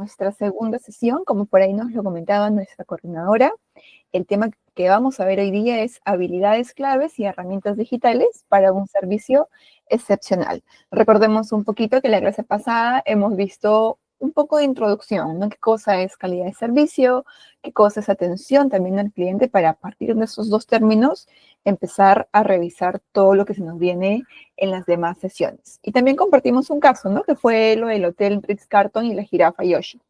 Nuestra segunda sesión, como por ahí nos lo comentaba nuestra coordinadora, el tema que vamos a ver hoy día es habilidades claves y herramientas digitales para un servicio excepcional. Recordemos un poquito que la clase pasada hemos visto un poco de introducción, ¿no? ¿Qué cosa es calidad de servicio? ¿Qué cosa es atención también al cliente? Para a partir de esos dos términos empezar a revisar todo lo que se nos viene en las demás sesiones. Y también compartimos un caso, ¿no? Que fue lo del Hotel Ritz-Carlton y la jirafa Yoshi.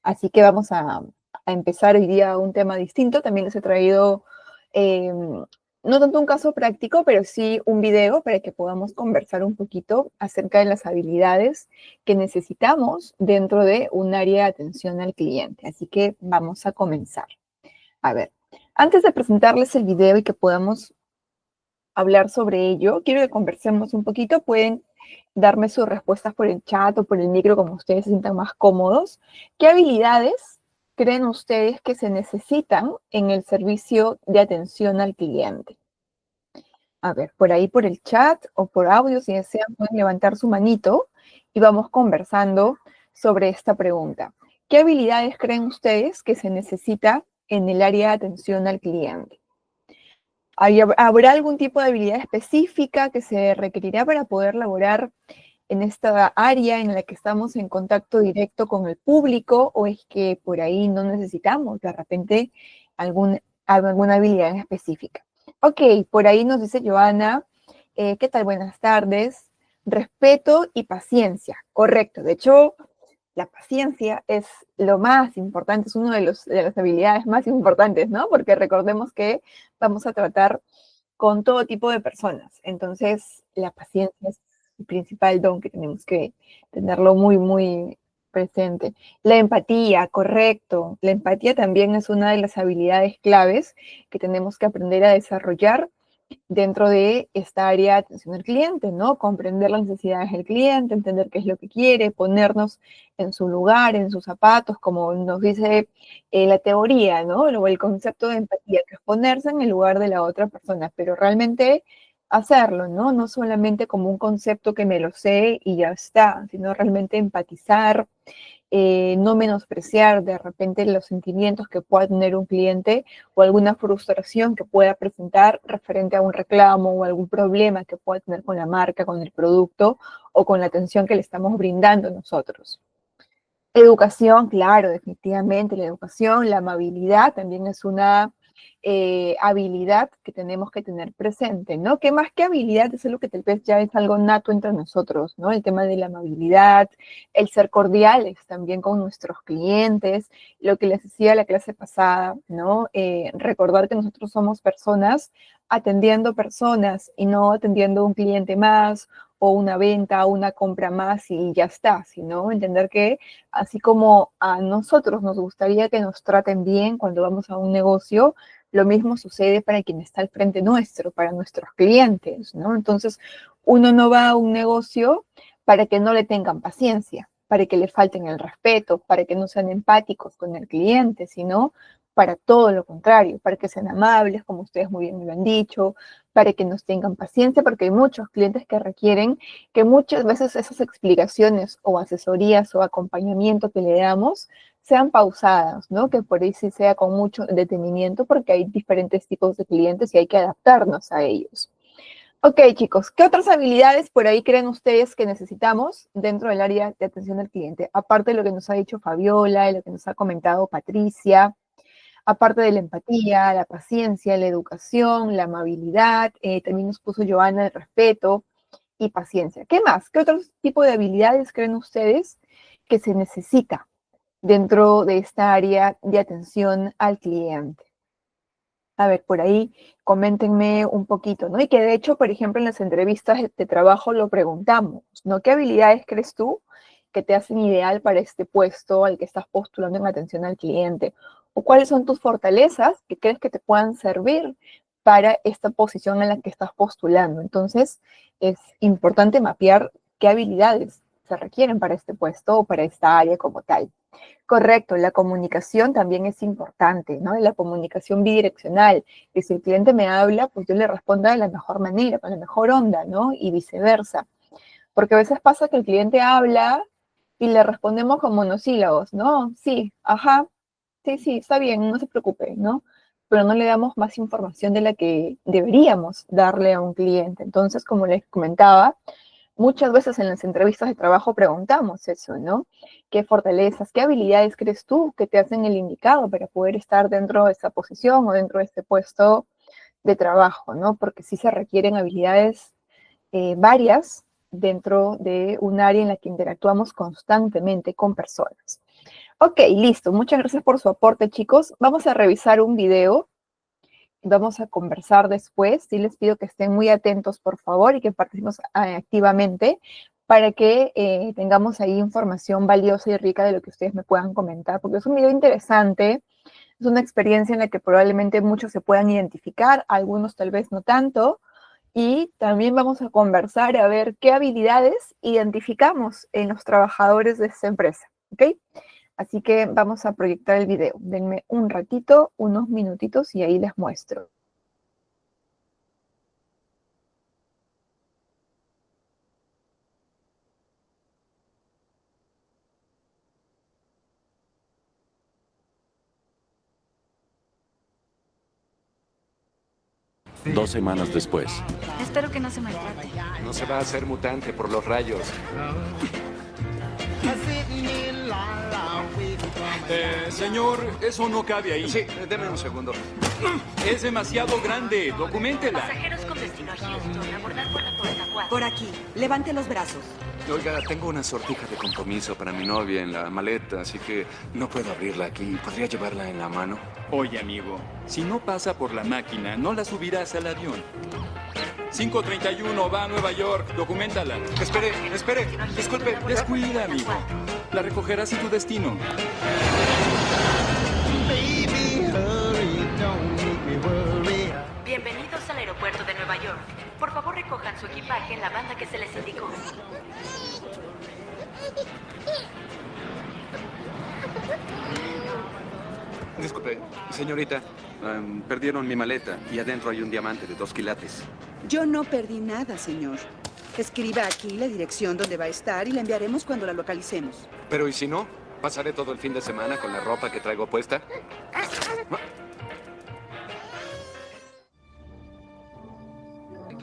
Así que vamos a empezar hoy día un tema distinto. También les he traído, no tanto un caso práctico, pero sí un video para que podamos conversar un poquito acerca de las habilidades que necesitamos dentro de un área de atención al cliente. Así que vamos a comenzar. A ver, antes de presentarles el video y que podamos hablar sobre ello, quiero que conversemos un poquito. Pueden darme sus respuestas por el chat o por el micro, como ustedes se sientan más cómodos. ¿Qué habilidades creen ustedes que se necesitan en el servicio de atención al cliente? A ver, por ahí por el chat o por audio, si desean, pueden levantar su manito y vamos conversando sobre esta pregunta. ¿Qué habilidades creen ustedes que se necesita en el área de atención al cliente? ¿Habrá algún tipo de habilidad específica que se requerirá para poder laborar en esta área en la que estamos en contacto directo con el público, o es que por ahí no necesitamos de repente alguna habilidad específica? Ok, por ahí nos dice Joana, ¿qué tal? Buenas tardes. Respeto y paciencia, correcto. De hecho, la paciencia es lo más importante, es una de las habilidades más importantes, ¿no? Porque recordemos que vamos a tratar con todo tipo de personas. Entonces, la paciencia es el principal don que tenemos que tenerlo muy, muy presente. La empatía, correcto. La empatía también es una de las habilidades claves que tenemos que aprender a desarrollar dentro de esta área de atención al cliente, ¿no? Comprender las necesidades del cliente, entender qué es lo que quiere, ponernos en su lugar, en sus zapatos, como nos dice la teoría, ¿no? O el concepto de empatía, que es ponerse en el lugar de la otra persona, pero realmente hacerlo, ¿no? No solamente como un concepto que me lo sé y ya está, sino realmente empatizar, no menospreciar de repente los sentimientos que pueda tener un cliente o alguna frustración que pueda presentar referente a un reclamo o algún problema que pueda tener con la marca, con el producto o con la atención que le estamos brindando nosotros. Educación, claro, definitivamente la educación, la amabilidad también es una habilidad que tenemos que tener presente, ¿no? Que más que habilidad es algo que tal vez ya es algo nato entre nosotros, ¿no? El tema de la amabilidad, el ser cordiales también con nuestros clientes, lo que les decía la clase pasada, ¿no? Recordar que nosotros somos personas atendiendo personas y no atendiendo un cliente más o una venta o una compra más y ya está, sino entender que así como a nosotros nos gustaría que nos traten bien cuando vamos a un negocio, lo mismo sucede para quien está al frente nuestro, para nuestros clientes, ¿no? Entonces, uno no va a un negocio para que no le tengan paciencia, para que le falten el respeto, para que no sean empáticos con el cliente, sino para todo lo contrario, para que sean amables, como ustedes muy bien me lo han dicho, para que nos tengan paciencia, porque hay muchos clientes que requieren que muchas veces esas explicaciones o asesorías o acompañamiento que le damos sean pausadas, ¿no? Que por ahí sí sea con mucho detenimiento, porque hay diferentes tipos de clientes y hay que adaptarnos a ellos. Ok, chicos, ¿qué otras habilidades por ahí creen ustedes que necesitamos dentro del área de atención al cliente? Aparte de lo que nos ha dicho Fabiola, y lo que nos ha comentado Patricia, aparte de la empatía, la paciencia, la educación, la amabilidad, también nos puso Joana el respeto y paciencia. ¿Qué más? ¿Qué otro tipo de habilidades creen ustedes que se necesita dentro de esta área de atención al cliente? A ver, por ahí coméntenme un poquito, ¿no? Y que de hecho, por ejemplo, en las entrevistas de trabajo lo preguntamos, ¿no? ¿Qué habilidades crees tú que te hacen ideal para este puesto al que estás postulando en atención al cliente? ¿O cuáles son tus fortalezas que crees que te puedan servir para esta posición en la que estás postulando? Entonces, es importante mapear qué habilidades se requieren para este puesto o para esta área como tal. Correcto, la comunicación también es importante, ¿no? La comunicación bidireccional, que si el cliente me habla, pues yo le responda de la mejor manera, con la mejor onda, ¿no? Y viceversa. Porque a veces pasa que el cliente habla y le respondemos con monosílabos, ¿no? Sí, ajá, sí, sí, está bien, no se preocupe, ¿no? Pero no le damos más información de la que deberíamos darle a un cliente. Entonces, como les comentaba, muchas veces en las entrevistas de trabajo preguntamos eso, ¿no? ¿Qué fortalezas, qué habilidades crees tú que te hacen el indicado para poder estar dentro de esa posición o dentro de este puesto de trabajo, ¿no? Porque sí se requieren habilidades varias dentro de un área en la que interactuamos constantemente con personas. Ok, listo. Muchas gracias por su aporte, chicos. Vamos a revisar un video. Vamos a conversar después. Sí les pido que estén muy atentos, por favor, y que participemos activamente para que tengamos ahí información valiosa y rica de lo que ustedes me puedan comentar, porque es un video interesante. Es una experiencia en la que probablemente muchos se puedan identificar, algunos tal vez no tanto, y también vamos a conversar a ver qué habilidades identificamos en los trabajadores de esta empresa, ¿ok? Así que vamos a proyectar el video. Denme un ratito, unos minutitos y ahí les muestro. Sí. 2 semanas después. Espero que no se maltrate. No se va a hacer mutante por los rayos. Señor, eso no cabe ahí. Sí, deme un segundo. Es demasiado grande. Documéntela. Pasajeros con destino a Houston. Abordar por la puerta 4. Por aquí. Levante los brazos. Oiga, tengo una sortija de compromiso para mi novia en la maleta, así que no puedo abrirla aquí. ¿Podría llevarla en la mano? Oye, amigo, si no pasa por la máquina, no la subirás al avión. 531 va a Nueva York. Documéntala. Espere, disculpe. Descuida, amigo. La recogerás en tu destino. Bienvenidos al aeropuerto de Nueva York. Por favor, recojan su equipaje en la banda que se les indicó. Disculpe, señorita. Perdieron mi maleta y adentro hay un diamante de 2 quilates. Yo no perdí nada, señor. Escriba aquí la dirección donde va a estar y la enviaremos cuando la localicemos. Pero ¿y si no? ¿Pasaré todo el fin de semana con la ropa que traigo puesta?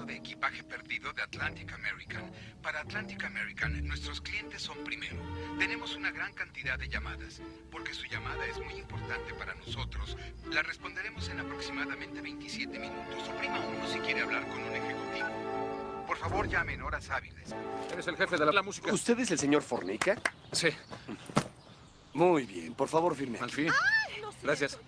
De equipaje perdido de Atlantic American. Para Atlantic American, nuestros clientes son primero. Tenemos una gran cantidad de llamadas. Porque su llamada es muy importante para nosotros, la responderemos en aproximadamente 27 minutos. Oprima 1 si quiere hablar con un ejecutivo. Por favor, llame en horas hábiles. ¿Eres el jefe de la música? ¿Usted es el señor Fornica? Sí, Muy bien, por favor, firme. al fin. Gracias.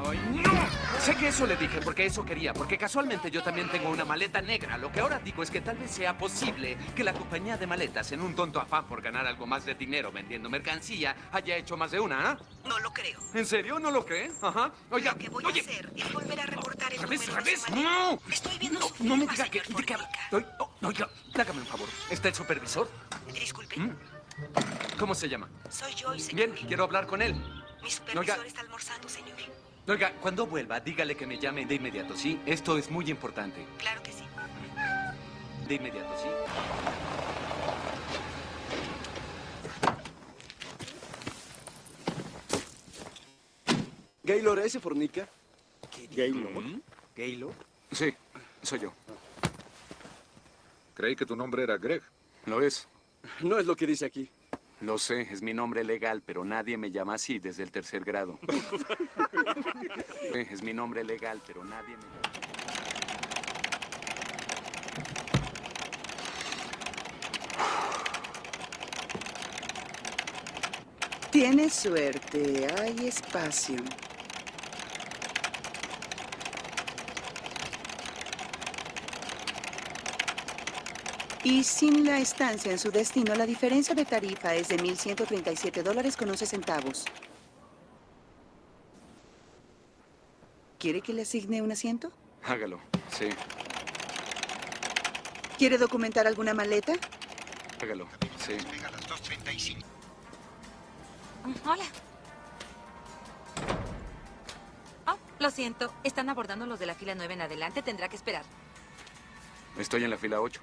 ¡Ay, no! Sé que eso le dije porque eso quería, porque casualmente yo también tengo una maleta negra. Lo que ahora digo es que tal vez sea posible que la compañía de maletas, en un tonto afán por ganar algo más de dinero vendiendo mercancía, haya hecho más de una, ¿ah? No lo creo. ¿En serio? ¿No lo cree? Ajá. Oiga, Lo que voy oye. a hacer es volver a reportar el ¿Revés, número de revés? su maleta. ¡No! Estoy viendo No, su no me firma, diga que... señor ¿De qué habla? Fornica. Oiga, hágame un favor. ¿Está el supervisor? Disculpe. ¿Cómo se llama? Soy Joy, señor. Bien, quiero hablar con él. Mi supervisor Oiga. está almorzando, señor. Oiga, cuando vuelva, dígale que me llame de inmediato, ¿sí? Esto es muy importante. Claro que sí. De inmediato, ¿sí? Gaylor, ¿ese Fornica? ¿Gaylor? ¿Gaylor? Sí, soy yo. Creí que tu nombre era Greg. Lo es. No es lo que dice aquí. Lo sé, es mi nombre legal, pero nadie me llama así desde el 3er grado. Es mi nombre legal, pero nadie me llama. Tienes suerte. Hay espacio. Y sin la estancia en su destino, la diferencia de tarifa es de $1,137 con 11 centavos. ¿Quiere que le asigne un asiento? Hágalo, sí, ¿Quiere documentar alguna maleta? hágalo, sí. Llega a las 2:35. Hola. Oh, lo siento. Están abordando los de la fila 9 en adelante. Tendrá que esperar. Estoy en la fila 8.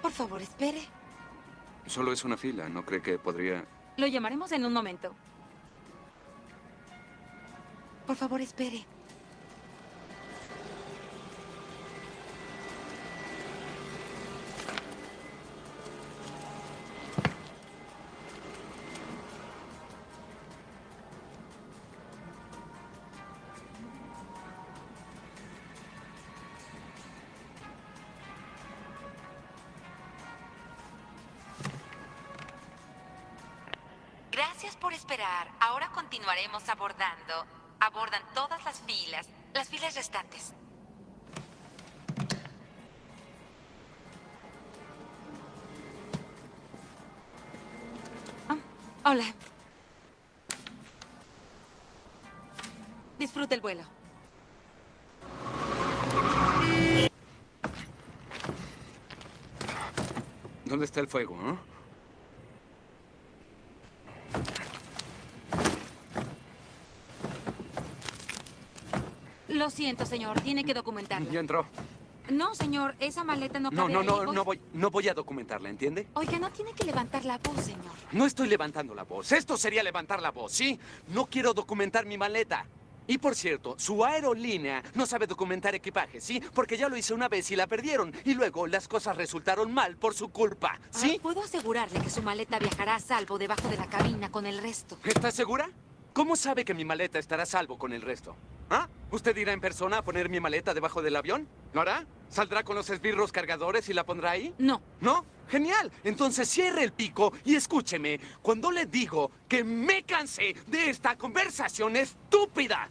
Por favor, espere. Solo es una fila, ¿no cree que podría...? Lo llamaremos en un momento. Por favor, espere. Gracias por esperar. Ahora continuaremos abordando. Abordan todas las filas restantes. Hola. Disfrute el vuelo. ¿Dónde está el fuego, no? Lo siento, señor. Tiene que documentarla. Ya entró. No, señor. Esa maleta no cabe ahí. No voy a documentarla, ¿entiende? Oiga, no tiene que levantar la voz, señor. No estoy levantando la voz. Esto sería levantar la voz, ¿sí? No quiero documentar mi maleta. Y por cierto, su aerolínea no sabe documentar equipaje, ¿sí? Porque ya lo hice una vez y la perdieron. Y luego las cosas resultaron mal por su culpa, ¿sí? Puedo asegurarle que su maleta viajará a salvo debajo de la cabina con el resto. ¿Está segura? ¿Cómo sabe que mi maleta estará a salvo con el resto? ¿Ah? ¿Usted irá en persona a poner mi maleta debajo del avión? ¿Lo hará? ¿Saldrá con los esbirros cargadores y la pondrá ahí? No. ¿No? Genial. Entonces cierre el pico y escúcheme cuando le digo que me cansé de esta conversación estúpida.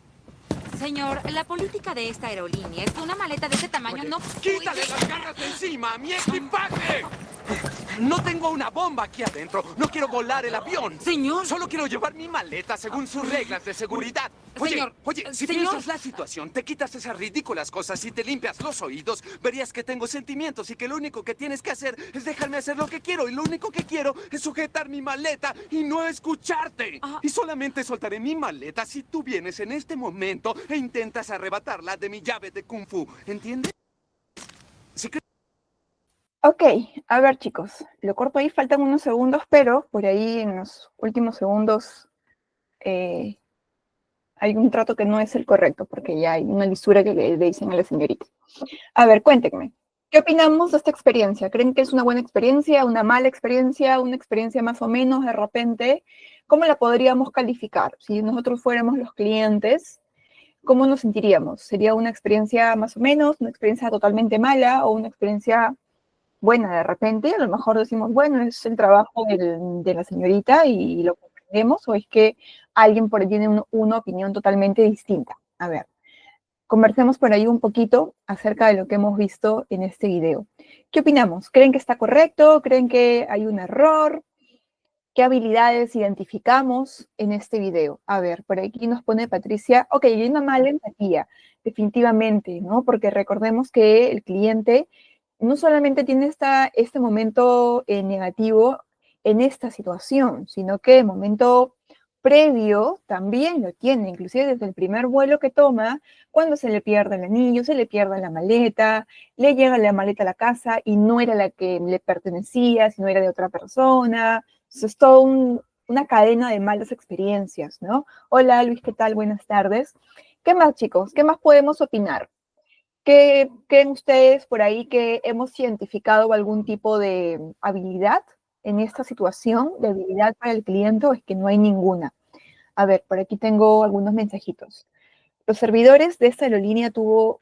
Señor, la política de esta aerolínea es que una maleta de ese tamaño Oye, no ¡quítale puede... las garras de encima a mi equipaje! No tengo una bomba aquí adentro. No quiero volar el avión. Señor. Solo quiero llevar mi maleta según sus reglas de seguridad. Señor, Si señor. piensas la situación, te quitas esas ridículas cosas y te limpias los oídos, verías que tengo sentimientos y que lo único que tienes que hacer es dejarme hacer lo que quiero. Y lo único que quiero es sujetar mi maleta y no escucharte. Y solamente soltaré mi maleta si tú vienes en este momento e intentas arrebatarla de mi llave de Kung Fu. ¿Entiendes? Si crees... Ok, a ver chicos, lo corto ahí, faltan unos segundos, pero por ahí en los últimos segundos hay un trato que no es el correcto, porque ya hay una lisura que le dicen a la señorita. A ver, cuéntenme, ¿qué opinamos de esta experiencia? ¿Creen que es una buena experiencia, una mala experiencia, una experiencia más o menos de repente? ¿Cómo la podríamos calificar? Si nosotros fuéramos los clientes, ¿cómo nos sentiríamos? ¿Sería una experiencia más o menos, una experiencia totalmente mala o una experiencia buena de repente? A lo mejor decimos, bueno, es el trabajo de la señorita y lo comprendemos, o es que alguien por ahí tiene una opinión totalmente distinta. A ver, conversemos por ahí un poquito acerca de lo que hemos visto en este video. ¿Qué opinamos? ¿Creen que está correcto? ¿Creen que hay un error? ¿Qué habilidades identificamos en este video? A ver, por aquí nos pone Patricia, ok, hay una mala empatía, definitivamente, ¿no? Porque recordemos que el cliente no solamente tiene este momento negativo en esta situación, sino que el momento previo también lo tiene, inclusive desde el primer vuelo que toma, cuando se le pierde el anillo, se le pierde la maleta, le llega la maleta a la casa y no era la que le pertenecía, sino era de otra persona. Eso es todo una cadena de malas experiencias, ¿no? Hola Luis, ¿qué tal? Buenas tardes. ¿Qué más, chicos? ¿Qué más podemos opinar? ¿Qué creen ustedes por ahí que hemos identificado algún tipo de habilidad en esta situación, de habilidad para el cliente, o es que no hay ninguna? A ver, por aquí tengo algunos mensajitos. Los servidores de esta aerolínea tuvo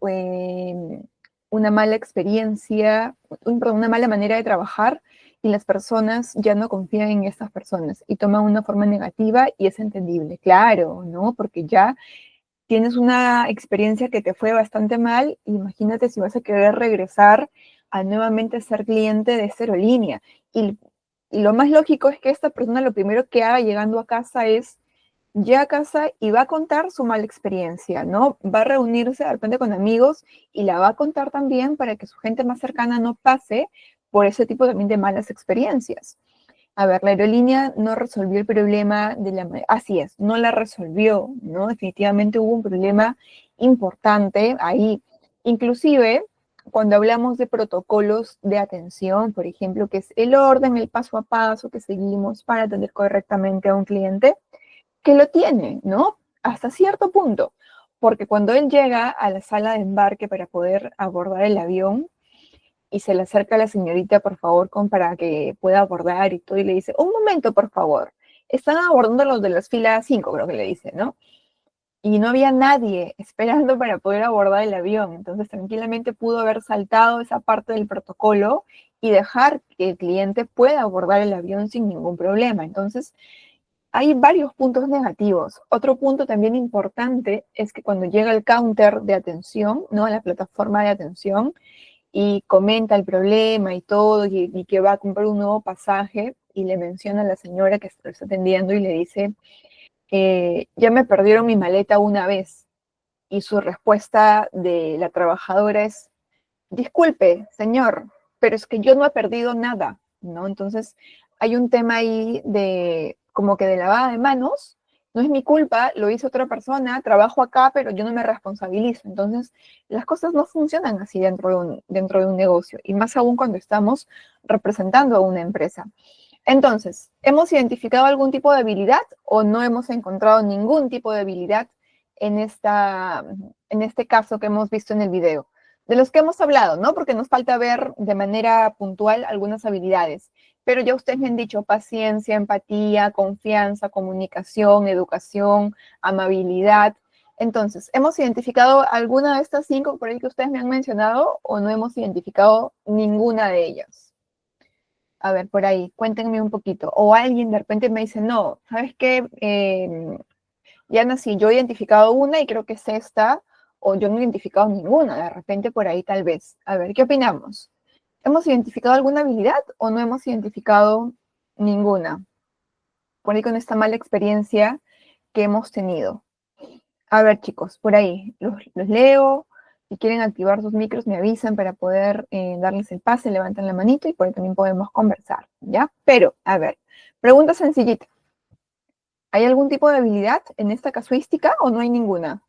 una mala experiencia, una mala manera de trabajar, y las personas ya no confían en estas personas y toman una forma negativa, y es entendible, claro, ¿no? Porque ya tienes una experiencia que te fue bastante mal, imagínate si vas a querer regresar a nuevamente ser cliente de esta aerolínea. Y lo más lógico es que esta persona lo primero que haga llegando a casa es ya a casa y va a contar su mala experiencia, ¿no? Va a reunirse de repente con amigos y la va a contar también para que su gente más cercana no pase por ese tipo también de malas experiencias. A ver, la aerolínea no resolvió el problema así es, no la resolvió, ¿no? Definitivamente hubo un problema importante ahí. Inclusive, cuando hablamos de protocolos de atención, por ejemplo, que es el orden, el paso a paso que seguimos para atender correctamente a un cliente, que lo tiene, ¿no? Hasta cierto punto, porque cuando él llega a la sala de embarque para poder abordar el avión, y se le acerca a la señorita, por favor, para que pueda abordar y todo, y le dice, un momento, por favor, están abordando los de las filas 5, creo que le dice, ¿no? Y no había nadie esperando para poder abordar el avión, entonces tranquilamente pudo haber saltado esa parte del protocolo y dejar que el cliente pueda abordar el avión sin ningún problema. Entonces, hay varios puntos negativos. Otro punto también importante es que cuando llega el counter de atención, ¿no? La plataforma de atención, y comenta el problema y todo, y que va a comprar un nuevo pasaje, y le menciona a la señora que lo está atendiendo y le dice, ya me perdieron mi maleta una vez. Y su respuesta de la trabajadora es, disculpe, señor, pero es que yo no he perdido nada, ¿no? Entonces, hay un tema ahí de como que de lavada de manos, no es mi culpa, lo hizo otra persona, trabajo acá, pero yo no me responsabilizo. Entonces, las cosas no funcionan así dentro de un negocio, y más aún cuando estamos representando a una empresa. Entonces, ¿hemos identificado algún tipo de habilidad o no hemos encontrado ningún tipo de habilidad en este caso que hemos visto en el video? De los que hemos hablado, ¿no? Porque nos falta ver de manera puntual algunas habilidades. Pero ya ustedes me han dicho paciencia, empatía, confianza, comunicación, educación, amabilidad. Entonces, ¿hemos identificado alguna de estas 5 por ahí que ustedes me han mencionado o no hemos identificado ninguna de ellas? A ver, por ahí, cuéntenme un poquito. O alguien de repente me dice, no, ¿sabes qué? Yana, sí, yo he identificado una y creo que es esta, o yo no he identificado ninguna, de repente por ahí tal vez. A ver, ¿qué opinamos? ¿Hemos identificado alguna habilidad o no hemos identificado ninguna? Por ahí con esta mala experiencia que hemos tenido. A ver, chicos, por ahí, los leo. Si quieren activar sus micros, me avisan para poder darles el pase, levantan la manito y por ahí también podemos conversar, ¿ya? Pero, a ver, pregunta sencillita. ¿Hay algún tipo de habilidad en esta casuística o no hay ninguna?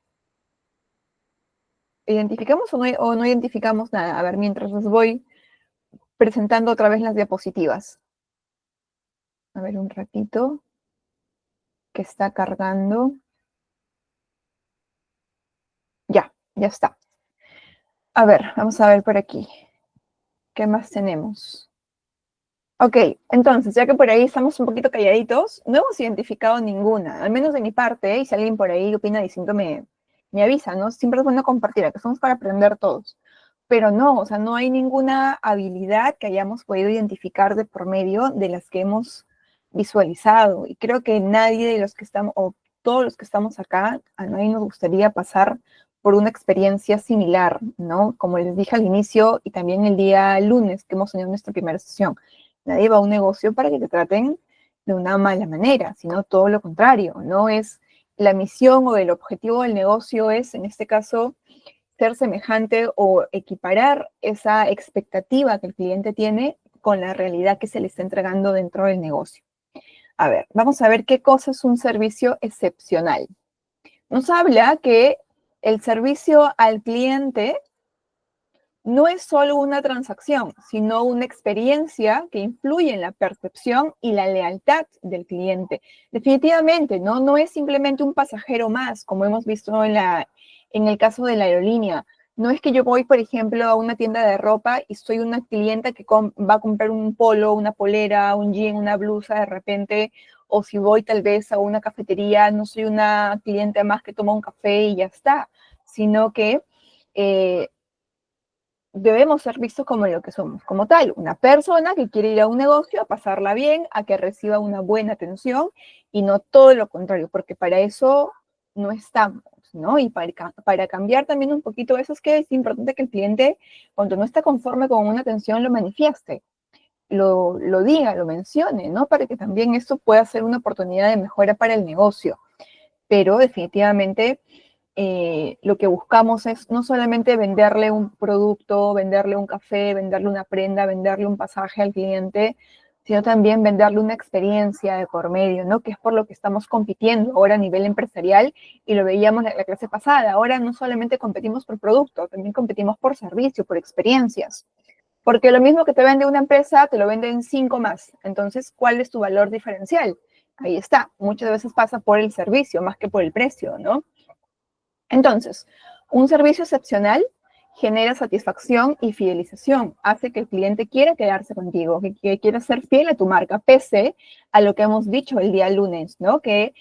¿Identificamos o no identificamos nada? A ver, mientras les voy presentando otra vez las diapositivas. A ver, un ratito, que está cargando. Ya está. A ver, vamos a ver por aquí. ¿Qué más tenemos? Ok, entonces, ya que por ahí estamos un poquito calladitos, no hemos identificado ninguna, al menos de mi parte, y si alguien por ahí opina distinto me avisa, ¿no? Siempre es bueno compartir, que somos para aprender todos. Pero no, o sea, no hay ninguna habilidad que hayamos podido identificar de por medio de las que hemos visualizado. Y creo que nadie de los que estamos, o todos los que estamos acá, a nadie nos gustaría pasar por una experiencia similar, ¿no? Como les dije al inicio y también el día lunes que hemos tenido nuestra primera sesión. Nadie va a un negocio para que te traten de una mala manera, sino todo lo contrario, ¿no? Es la misión o el objetivo del negocio es, en este caso, ser semejante o equiparar esa expectativa que el cliente tiene con la realidad que se le está entregando dentro del negocio. A ver, vamos a ver qué cosa es un servicio excepcional. Nos habla que el servicio al cliente no es solo una transacción, sino una experiencia que influye en la percepción y la lealtad del cliente. Definitivamente, ¿no? No es simplemente un pasajero más, como hemos visto en el caso de la aerolínea. No es que yo voy, por ejemplo, a una tienda de ropa y soy una clienta que va a comprar un polo, una polera, un jean, una blusa de repente, o si voy tal vez a una cafetería, no soy una cliente más que toma un café y ya está, sino que debemos ser vistos como lo que somos, como tal, una persona que quiere ir a un negocio a pasarla bien, a que reciba una buena atención y no todo lo contrario, porque para eso no estamos, ¿no? Y para cambiar también un poquito eso es que es importante que el cliente, cuando no está conforme con una atención, lo manifieste, lo diga, lo mencione, ¿no? Para que también esto pueda ser una oportunidad de mejora para el negocio. Pero definitivamente lo que buscamos es no solamente venderle un producto, venderle un café, venderle una prenda, venderle un pasaje al cliente sino también venderle una experiencia de por medio, ¿no? Que es por lo que estamos compitiendo ahora a nivel empresarial y lo veíamos en la clase pasada. Ahora no solamente competimos por producto, también competimos por servicio, por experiencias. Porque lo mismo que te vende una empresa, te lo venden 5 más. Entonces, ¿cuál es tu valor diferencial? Ahí está. Muchas veces pasa por el servicio más que por el precio, ¿no? Entonces, un servicio excepcional genera satisfacción y fidelización, hace que el cliente quiera quedarse contigo, que quiera ser fiel a tu marca, pese a lo que hemos dicho el día lunes, ¿no? Que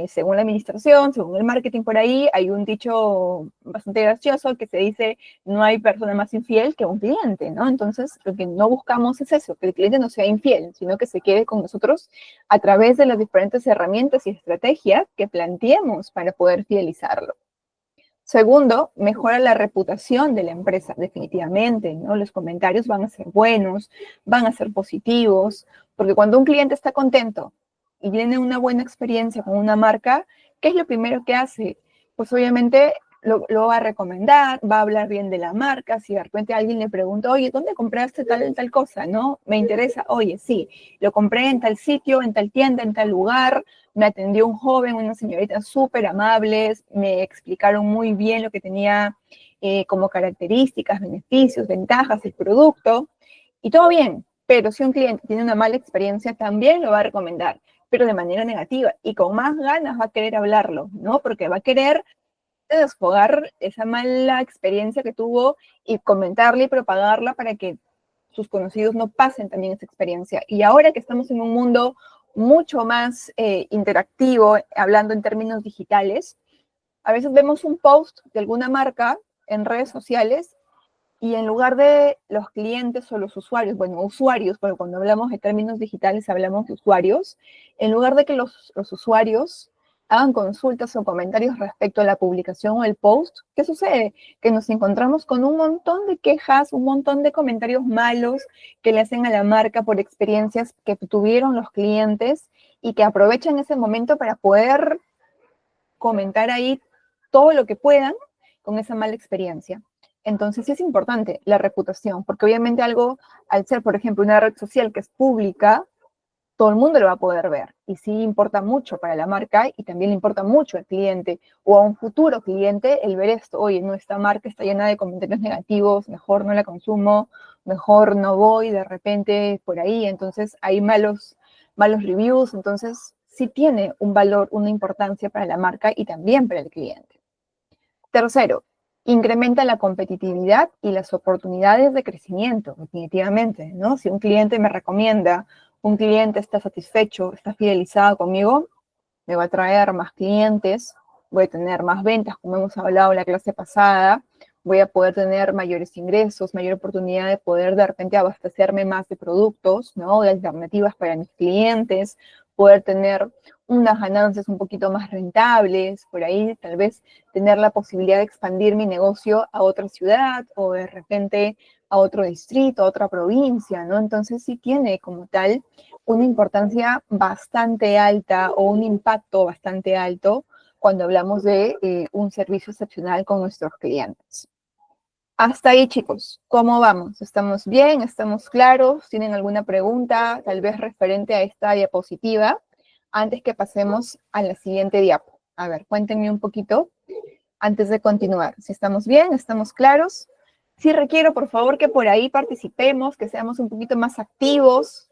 según la administración, según el marketing por ahí, hay un dicho bastante gracioso que se dice, no hay persona más infiel que un cliente, ¿no? Entonces, lo que no buscamos es eso, que el cliente no sea infiel, sino que se quede con nosotros a través de las diferentes herramientas y estrategias que planteemos para poder fidelizarlo. Segundo, mejora la reputación de la empresa, definitivamente, ¿no? Los comentarios van a ser buenos, van a ser positivos, porque cuando un cliente está contento y tiene una buena experiencia con una marca, ¿qué es lo primero que hace? Pues obviamente lo va a recomendar, va a hablar bien de la marca, si de repente alguien le pregunta, oye, ¿dónde compraste tal cosa? ¿No? Me interesa, oye, sí, lo compré en tal sitio, en tal tienda, en tal lugar, me atendió un joven, una señorita súper amables, me explicaron muy bien lo que tenía como características, beneficios, ventajas el producto, y todo bien, pero si un cliente tiene una mala experiencia, también lo va a recomendar, pero de manera negativa, y con más ganas va a querer hablarlo, ¿no? Porque va a querer desfogar esa mala experiencia que tuvo y comentarla y propagarla para que sus conocidos no pasen también esa experiencia. Y ahora que estamos en un mundo mucho más interactivo, hablando en términos digitales, a veces vemos un post de alguna marca en redes sociales y en lugar de los clientes o los usuarios, bueno, usuarios, porque cuando hablamos de términos digitales hablamos de usuarios, en lugar de que los usuarios hagan consultas o comentarios respecto a la publicación o el post, ¿qué sucede? Que nos encontramos con un montón de quejas, un montón de comentarios malos que le hacen a la marca por experiencias que tuvieron los clientes y que aprovechan ese momento para poder comentar ahí todo lo que puedan con esa mala experiencia. Entonces sí es importante la reputación, porque obviamente algo, al ser, por ejemplo, una red social que es pública, todo el mundo lo va a poder ver. Y sí importa mucho para la marca y también le importa mucho al cliente o a un futuro cliente el ver esto. Oye, no, esta marca está llena de comentarios negativos, mejor no la consumo, mejor no voy de repente por ahí. Entonces hay malos reviews. Entonces sí tiene un valor, una importancia para la marca y también para el cliente. Tercero, incrementa la competitividad y las oportunidades de crecimiento, definitivamente, ¿no? Si un cliente me recomienda, un cliente está satisfecho, está fidelizado conmigo, me va a traer más clientes, voy a tener más ventas, como hemos hablado en la clase pasada, voy a poder tener mayores ingresos, mayor oportunidad de poder de repente abastecerme más de productos, ¿no? De alternativas para mis clientes, poder tener unas ganancias un poquito más rentables, por ahí tal vez tener la posibilidad de expandir mi negocio a otra ciudad o de repente a otro distrito, a otra provincia, ¿no? Entonces sí tiene como tal una importancia bastante alta o un impacto bastante alto cuando hablamos de un servicio excepcional con nuestros clientes. Hasta ahí, chicos, ¿cómo vamos? ¿Estamos bien? ¿Estamos claros? ¿Tienen alguna pregunta, tal vez referente a esta diapositiva? Antes que pasemos a la siguiente diapo. A ver, cuéntenme un poquito antes de continuar. Si estamos bien, estamos claros. Sí requiero, por favor, que por ahí participemos, que seamos un poquito más activos.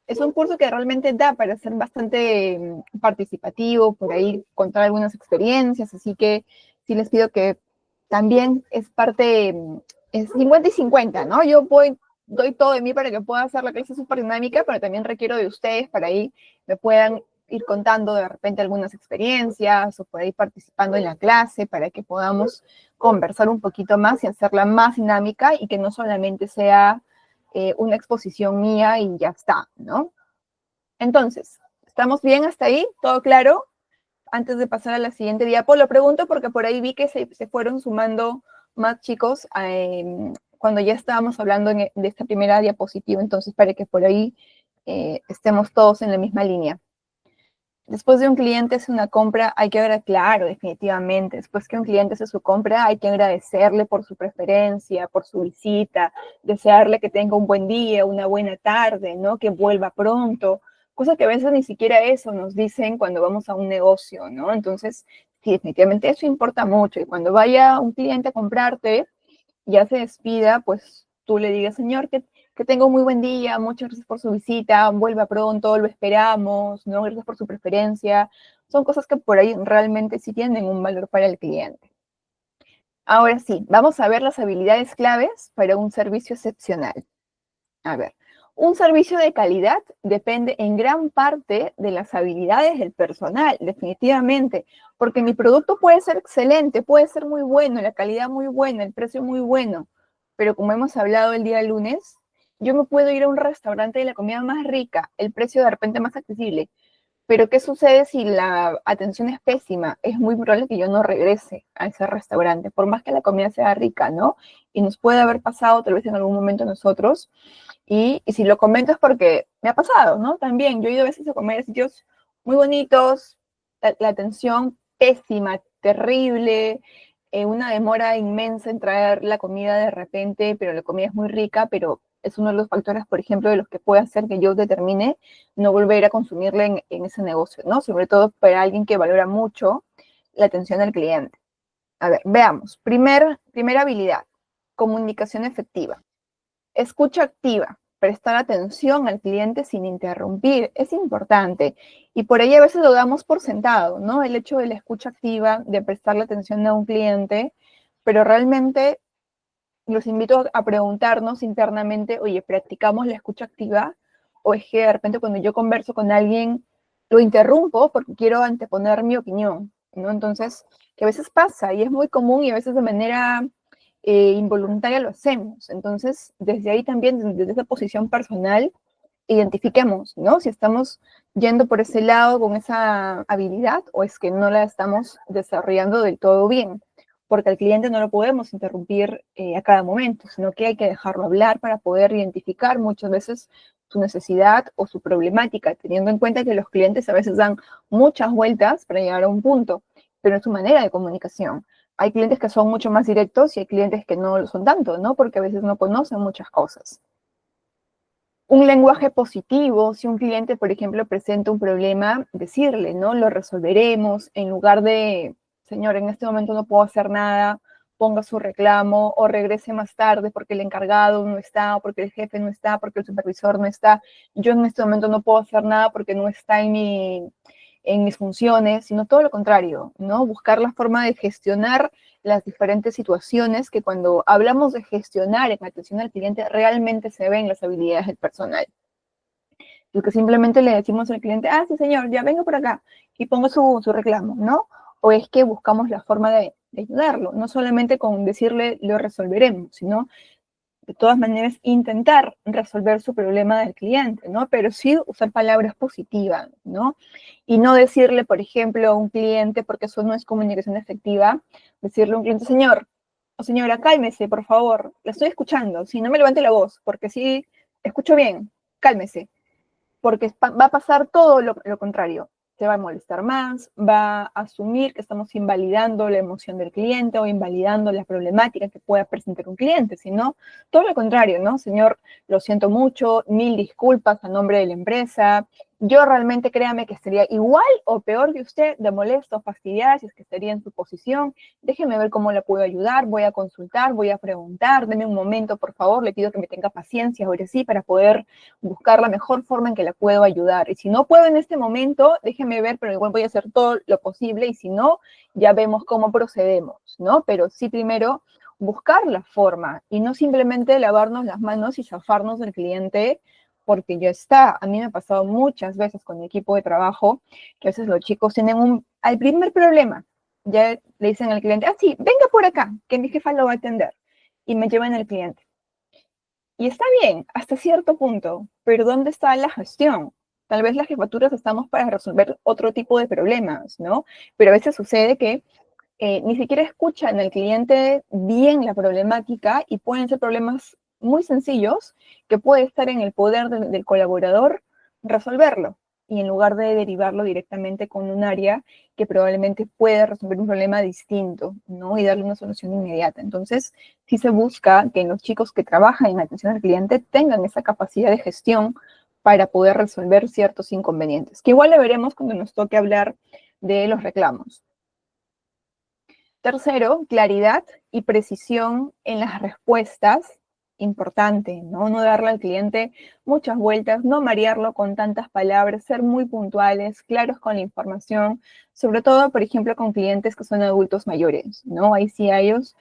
Es un curso que realmente da para ser bastante participativo, por ahí contar algunas experiencias, así que sí les pido que también es parte, es 50 y 50, ¿no? Yo doy todo de mí para que pueda hacer la clase súper dinámica, pero también requiero de ustedes para ahí me puedan ir contando de repente algunas experiencias o por ahí participando en la clase para que podamos conversar un poquito más y hacerla más dinámica y que no solamente sea una exposición mía y ya está, ¿no? Entonces, ¿estamos bien hasta ahí? ¿Todo claro? Antes de pasar a la siguiente diapo, lo pregunto porque por ahí vi que se fueron sumando más chicos cuando ya estábamos hablando de esta primera diapositiva, entonces para que por ahí estemos todos en la misma línea. Después de un cliente hace una compra, hay que ver, claro, definitivamente. Después que un cliente hace su compra, hay que agradecerle por su preferencia, por su visita, desearle que tenga un buen día, una buena tarde, ¿no? Que vuelva pronto. Cosa que a veces ni siquiera eso nos dicen cuando vamos a un negocio, ¿no? Entonces, sí, definitivamente eso importa mucho. Y cuando vaya un cliente a comprarte, ya se despida, pues tú le digas, señor, que tenga un muy buen día, muchas gracias por su visita, vuelva pronto, lo esperamos, ¿no? Gracias por su preferencia. Son cosas que por ahí realmente sí tienen un valor para el cliente. Ahora sí, vamos a ver las habilidades claves para un servicio excepcional. A ver, un servicio de calidad depende en gran parte de las habilidades del personal, definitivamente, porque mi producto puede ser excelente, puede ser muy bueno, la calidad muy buena, el precio muy bueno, pero como hemos hablado el día lunes, yo me puedo ir a un restaurante de la comida más rica, el precio de repente más accesible, pero ¿qué sucede si la atención es pésima? Es muy probable que yo no regrese a ese restaurante, por más que la comida sea rica, ¿no? Y nos puede haber pasado tal vez en algún momento a nosotros, y si lo comento es porque me ha pasado, ¿no? También yo he ido a veces a comer a sitios muy bonitos, la atención pésima, terrible, una demora inmensa en traer la comida de repente, pero la comida es muy rica, pero es uno de los factores, por ejemplo, de los que puede hacer que yo determine no volver a consumirla en ese negocio, ¿no? Sobre todo para alguien que valora mucho la atención al cliente. A ver, veamos. Primera habilidad, comunicación efectiva. Escucha activa, prestar atención al cliente sin interrumpir, es importante. Y por ahí a veces lo damos por sentado, ¿no? El hecho de la escucha activa, de prestarle atención a un cliente, pero realmente los invito a preguntarnos internamente, oye, ¿practicamos la escucha activa? O es que de repente cuando yo converso con alguien, lo interrumpo porque quiero anteponer mi opinión, ¿no? Entonces, que a veces pasa y es muy común y a veces de manera involuntaria lo hacemos. Entonces, desde ahí también, desde esa posición personal, identifiquemos, ¿no? Si estamos yendo por ese lado con esa habilidad o es que no la estamos desarrollando del todo bien, porque al cliente no lo podemos interrumpir a cada momento, sino que hay que dejarlo hablar para poder identificar muchas veces su necesidad o su problemática, teniendo en cuenta que los clientes a veces dan muchas vueltas para llegar a un punto, pero es su manera de comunicación. Hay clientes que son mucho más directos y hay clientes que no lo son tanto, ¿no? Porque a veces no conocen muchas cosas. Un lenguaje positivo, si un cliente, por ejemplo, presenta un problema, decirle, ¿no? Lo resolveremos, en lugar de, señor, en este momento no puedo hacer nada, ponga su reclamo o regrese más tarde porque el encargado no está, o porque el jefe no está, porque el supervisor no está. Yo en este momento no puedo hacer nada porque no está en mis funciones, sino todo lo contrario, ¿no? Buscar la forma de gestionar las diferentes situaciones que cuando hablamos de gestionar en atención al cliente realmente se ven las habilidades del personal. Y que simplemente le decimos al cliente, ah, sí señor, ya venga por acá y ponga su reclamo, ¿no? O es que buscamos la forma de ayudarlo, no solamente con decirle lo resolveremos, sino de todas maneras intentar resolver su problema del cliente, ¿no? Pero sí usar palabras positivas, ¿no? Y no decirle, por ejemplo, a un cliente, porque eso no es comunicación efectiva, decirle a un cliente, señor o señora, cálmese, por favor, la estoy escuchando, si no me levante la voz, porque sí, escucho bien, cálmese, porque va a pasar todo lo contrario. Se va a molestar más, va a asumir que estamos invalidando la emoción del cliente o invalidando la problemática que pueda presentar un cliente, sino todo lo contrario, ¿no? Señor, lo siento mucho, mil disculpas a nombre de la empresa. Yo realmente créame que estaría igual o peor que usted, de molesto, fastidiada, si es que estaría en su posición. Déjeme ver cómo le puedo ayudar, voy a consultar, voy a preguntar, deme un momento, por favor, le pido que me tenga paciencia, ahora sí, para poder buscar la mejor forma en que la puedo ayudar. Y si no puedo en este momento, déjeme ver, pero igual voy a hacer todo lo posible y si no, ya vemos cómo procedemos, ¿no? Pero sí primero buscar la forma y no simplemente lavarnos las manos y zafarnos del cliente porque ya está. A mí me ha pasado muchas veces con mi equipo de trabajo que a veces los chicos tienen al primer problema, ya le dicen al cliente, ah, sí, venga por acá, que mi jefa lo va a atender. Y me llevan al cliente. Y está bien, hasta cierto punto, pero ¿dónde está la gestión? Tal vez las jefaturas estamos para resolver otro tipo de problemas, ¿no? Pero a veces sucede que ni siquiera escuchan al cliente bien la problemática y pueden ser problemas muy sencillos que puede estar en el poder del colaborador resolverlo. y en lugar de derivarlo directamente con un área que probablemente pueda resolver un problema distinto, ¿no? Y darle una solución inmediata. Entonces, sí se busca que los chicos que trabajan en atención al cliente tengan esa capacidad de gestión para poder resolver ciertos inconvenientes, que igual le veremos cuando nos toque hablar de los reclamos. Tercero, claridad y precisión en las respuestas. Importante, ¿no? No darle al cliente muchas vueltas, no marearlo con tantas palabras, ser muy puntuales, claros con la información, sobre todo, por ejemplo, con clientes que son adultos mayores, ¿no? Ahí sí a ellos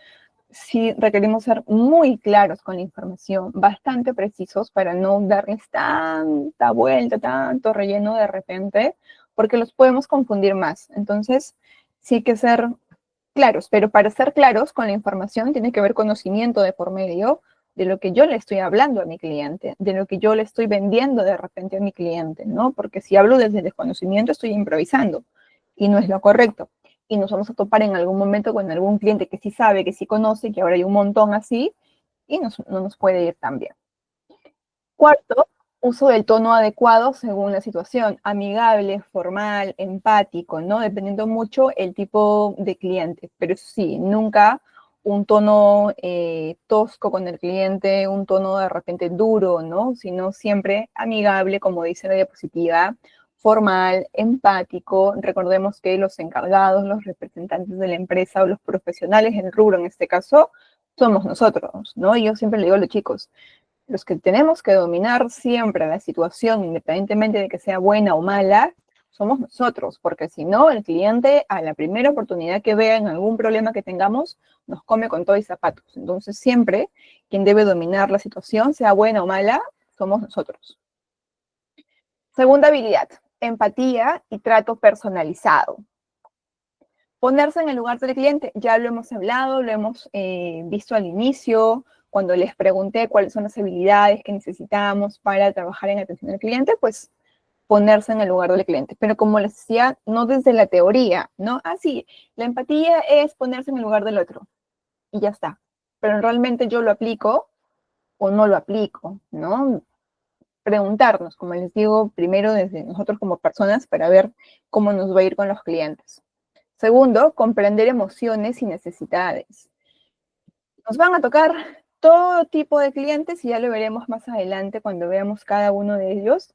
sí requerimos ser muy claros con la información, bastante precisos para no darles tanta vuelta, tanto relleno de repente, porque los podemos confundir más. Entonces, sí hay que ser claros, pero para ser claros con la información tiene que haber conocimiento de por medio de lo que yo le estoy hablando a mi cliente, de lo que yo le estoy vendiendo de repente a mi cliente, ¿no? Porque si hablo desde el desconocimiento estoy improvisando y no es lo correcto. Y nos vamos a topar en algún momento con algún cliente que sí sabe, que sí conoce, que ahora hay un montón así, y no nos puede ir tan bien. Cuarto, uso del tono adecuado según la situación, amigable, formal, empático, ¿no? Dependiendo mucho el tipo de cliente, pero eso sí, nunca un tono tosco con el cliente, un tono de repente duro, ¿no? Sino siempre amigable, como dice la diapositiva, formal, empático. Recordemos que los encargados, los representantes de la empresa o los profesionales en el rubro, en este caso, somos nosotros, ¿no? Y yo siempre le digo a los chicos, los que tenemos que dominar siempre la situación, independientemente de que sea buena o mala, somos nosotros, porque si no, el cliente a la primera oportunidad que vea en algún problema que tengamos, nos come con todo y zapatos. Entonces, siempre quien debe dominar la situación, sea buena o mala, somos nosotros. Segunda habilidad, empatía y trato personalizado. Ponerse en el lugar del cliente, ya lo hemos hablado, lo hemos visto al inicio, cuando les pregunté cuáles son las habilidades que necesitamos para trabajar en atención al cliente, pues ponerse en el lugar del cliente. Pero como les decía, no desde la teoría, ¿no? Ah, sí, la empatía es ponerse en el lugar del otro y ya está. Pero realmente yo lo aplico o no lo aplico, ¿no? Preguntarnos, como les digo, primero desde nosotros como personas para ver cómo nos va a ir con los clientes. Segundo, comprender emociones y necesidades. Nos van a tocar todo tipo de clientes y ya lo veremos más adelante cuando veamos cada uno de ellos,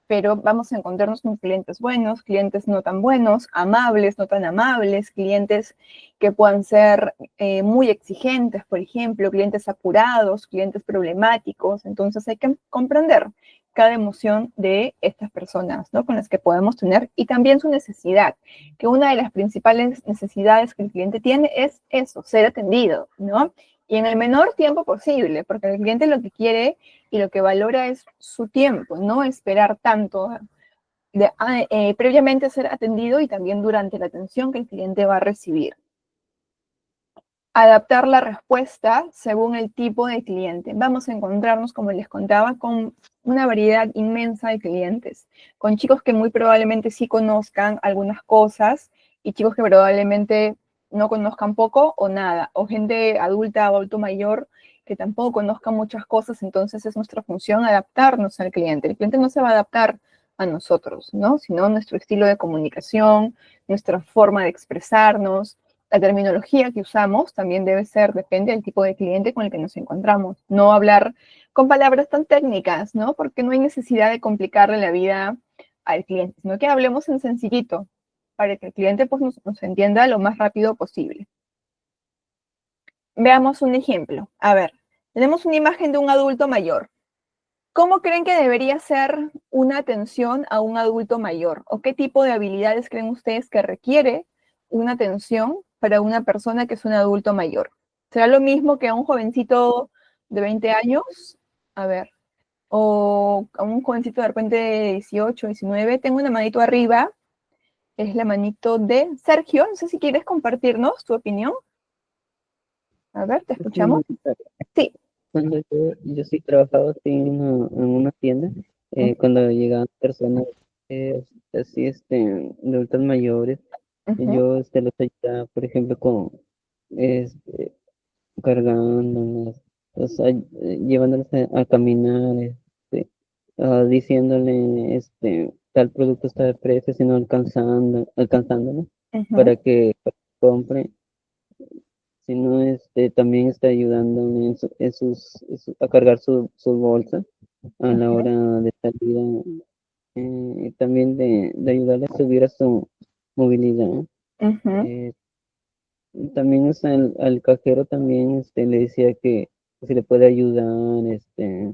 pero vamos a encontrarnos con clientes buenos, clientes no tan buenos, amables, no tan amables, clientes que puedan ser muy exigentes, por ejemplo, clientes apurados, clientes problemáticos. Entonces hay que comprender cada emoción de estas personas, ¿no? Con las que podemos tener y también su necesidad, que una de las principales necesidades que el cliente tiene es eso, ser atendido, ¿no? Y en el menor tiempo posible, porque el cliente lo que quiere y lo que valora es su tiempo, no esperar tanto previamente ser atendido y también durante la atención que el cliente va a recibir. Adaptar la respuesta según el tipo de cliente. Vamos a encontrarnos, como les contaba, con una variedad inmensa de clientes, con chicos que muy probablemente sí conozcan algunas cosas y chicos que probablemente no conozcan poco o nada, o gente adulta o adulto mayor que tampoco conozca muchas cosas, entonces es nuestra función adaptarnos al cliente. El cliente no se va a adaptar a nosotros, ¿no? Sino nuestro estilo de comunicación, nuestra forma de expresarnos, la terminología que usamos también debe ser, depende del tipo de cliente con el que nos encontramos. No hablar con palabras tan técnicas, ¿no? Porque no hay necesidad de complicarle la vida al cliente, sino que hablemos en sencillito para que el cliente pues, nos entienda lo más rápido posible. Veamos un ejemplo. A ver, tenemos una imagen de un adulto mayor. ¿Cómo creen que debería ser una atención a un adulto mayor? ¿O qué tipo de habilidades creen ustedes que requiere una atención para una persona que es un adulto mayor? ¿Será lo mismo que a un jovencito de 20 años? A ver, o a un jovencito de repente de 18, 19. Tengo una manito arriba, es la manito de Sergio. No sé si quieres compartirnos tu opinión. A ver, ¿te escuchamos? Sí. Cuando yo sí trabajaba así en una tienda, cuando llegaban personas así, de adultos mayores, yo los ayudaba, por ejemplo, con este, cargándolas, o sea, llevándolas a caminar, diciéndole, tal producto está de precio, sino alcanzándolo Ujú, para que compre, sino también está ayudando a cargar su bolsa a la ujú, hora de salida, también de ayudarle a subir a su movilidad. ujú. Eh, También al cajero también le decía que si le puede ayudar a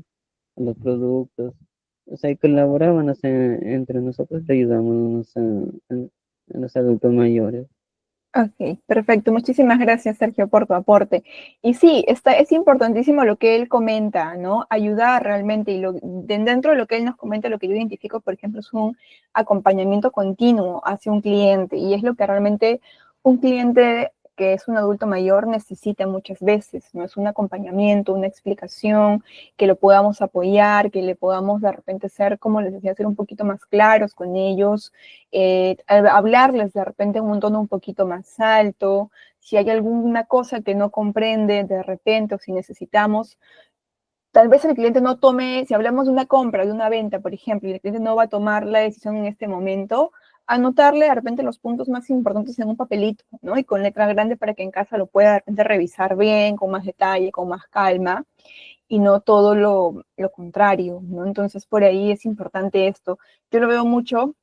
los productos. O sea, y colaboraban, o sea, entre nosotros le ayudamos a los adultos mayores. Ok, perfecto. Muchísimas gracias, Sergio, por tu aporte. Y sí, es importantísimo lo que él comenta, ¿no? Ayudar realmente. Y dentro de lo que él nos comenta, lo que yo identifico, por ejemplo, es un acompañamiento continuo hacia un cliente. Y es lo que realmente un cliente que es un adulto mayor necesita muchas veces, ¿no? Es un acompañamiento, una explicación, que lo podamos apoyar, que le podamos de repente ser, como les decía, ser un poquito más claros con ellos, hablarles de repente en un tono un poquito más alto, si hay alguna cosa que no comprende de repente o si necesitamos, tal vez el cliente no tome, si hablamos de una compra, de una venta, por ejemplo, y el cliente no va a tomar la decisión en este momento, anotarle de repente los puntos más importantes en un papelito, ¿no? Y con letra grande para que en casa lo pueda de repente revisar bien, con más detalle, con más calma, y no todo lo contrario, ¿no? Entonces, por ahí es importante esto. Yo lo veo mucho,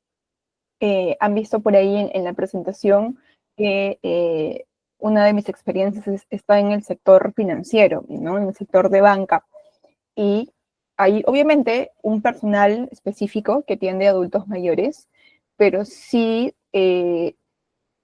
han visto por ahí en la presentación que una de mis experiencias está en el sector financiero, ¿no? En el sector de banca. Y hay obviamente un personal específico que atiende a adultos mayores, pero sí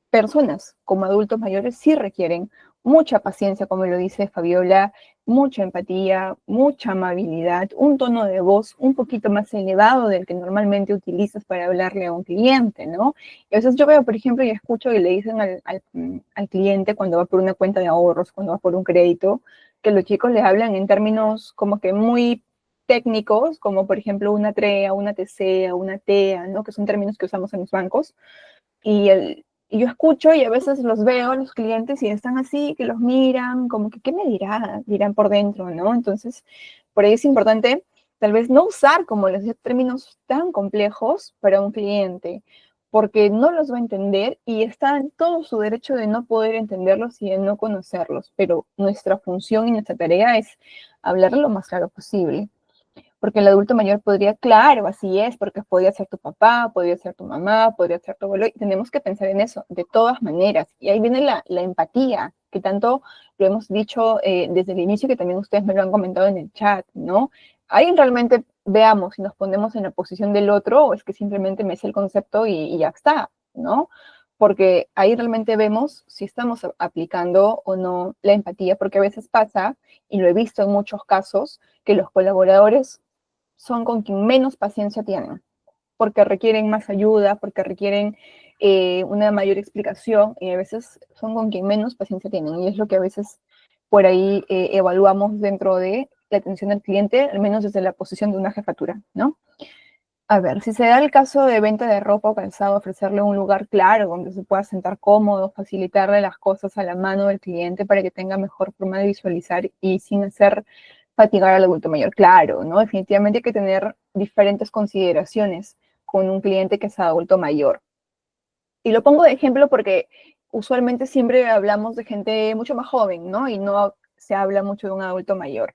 personas como adultos mayores sí requieren mucha paciencia, como lo dice Fabiola, mucha empatía, mucha amabilidad, un tono de voz un poquito más elevado del que normalmente utilizas para hablarle a un cliente, ¿no? Y a veces yo veo, por ejemplo, y escucho y le dicen al cliente cuando va por una cuenta de ahorros, cuando va por un crédito, que los chicos le hablan en términos como que muy técnicos, como por ejemplo una TREA, una TCEA, una TEA, ¿no? Que son términos que usamos en los bancos y yo escucho y a veces los veo a los clientes y están así, que los miran, como que, ¿qué me dirá? Dirán por dentro, ¿no? Entonces, por ahí es importante tal vez no usar, como les decía, términos tan complejos para un cliente, porque no los va a entender y está en todo su derecho de no poder entenderlos y de no conocerlos, pero nuestra función y nuestra tarea es hablar lo más claro posible. Porque el adulto mayor podría, claro, así es, porque podría ser tu papá, podría ser tu mamá, podría ser tu abuelo, y tenemos que pensar en eso, de todas maneras. Y ahí viene la empatía, que tanto lo hemos dicho desde el inicio, que también ustedes me lo han comentado en el chat, ¿no? Ahí realmente veamos si nos ponemos en la posición del otro o es que simplemente me sé el concepto y ya está, ¿no? Porque ahí realmente vemos si estamos aplicando o no la empatía, porque a veces pasa, y lo he visto en muchos casos, que los colaboradores son con quien menos paciencia tienen, porque requieren más ayuda, porque requieren una mayor explicación y a veces son con quien menos paciencia tienen. Y es lo que a veces por ahí evaluamos dentro de la atención al cliente, al menos desde la posición de una jefatura, ¿no? A ver, si se da el caso de venta de ropa o calzado, ofrecerle un lugar claro donde se pueda sentar cómodo, facilitarle las cosas a la mano del cliente para que tenga mejor forma de visualizar y sin hacer fatigar al adulto mayor. Claro, ¿no? Definitivamente hay que tener diferentes consideraciones con un cliente que es adulto mayor. Y lo pongo de ejemplo porque usualmente siempre hablamos de gente mucho más joven, ¿no? Y no se habla mucho de un adulto mayor.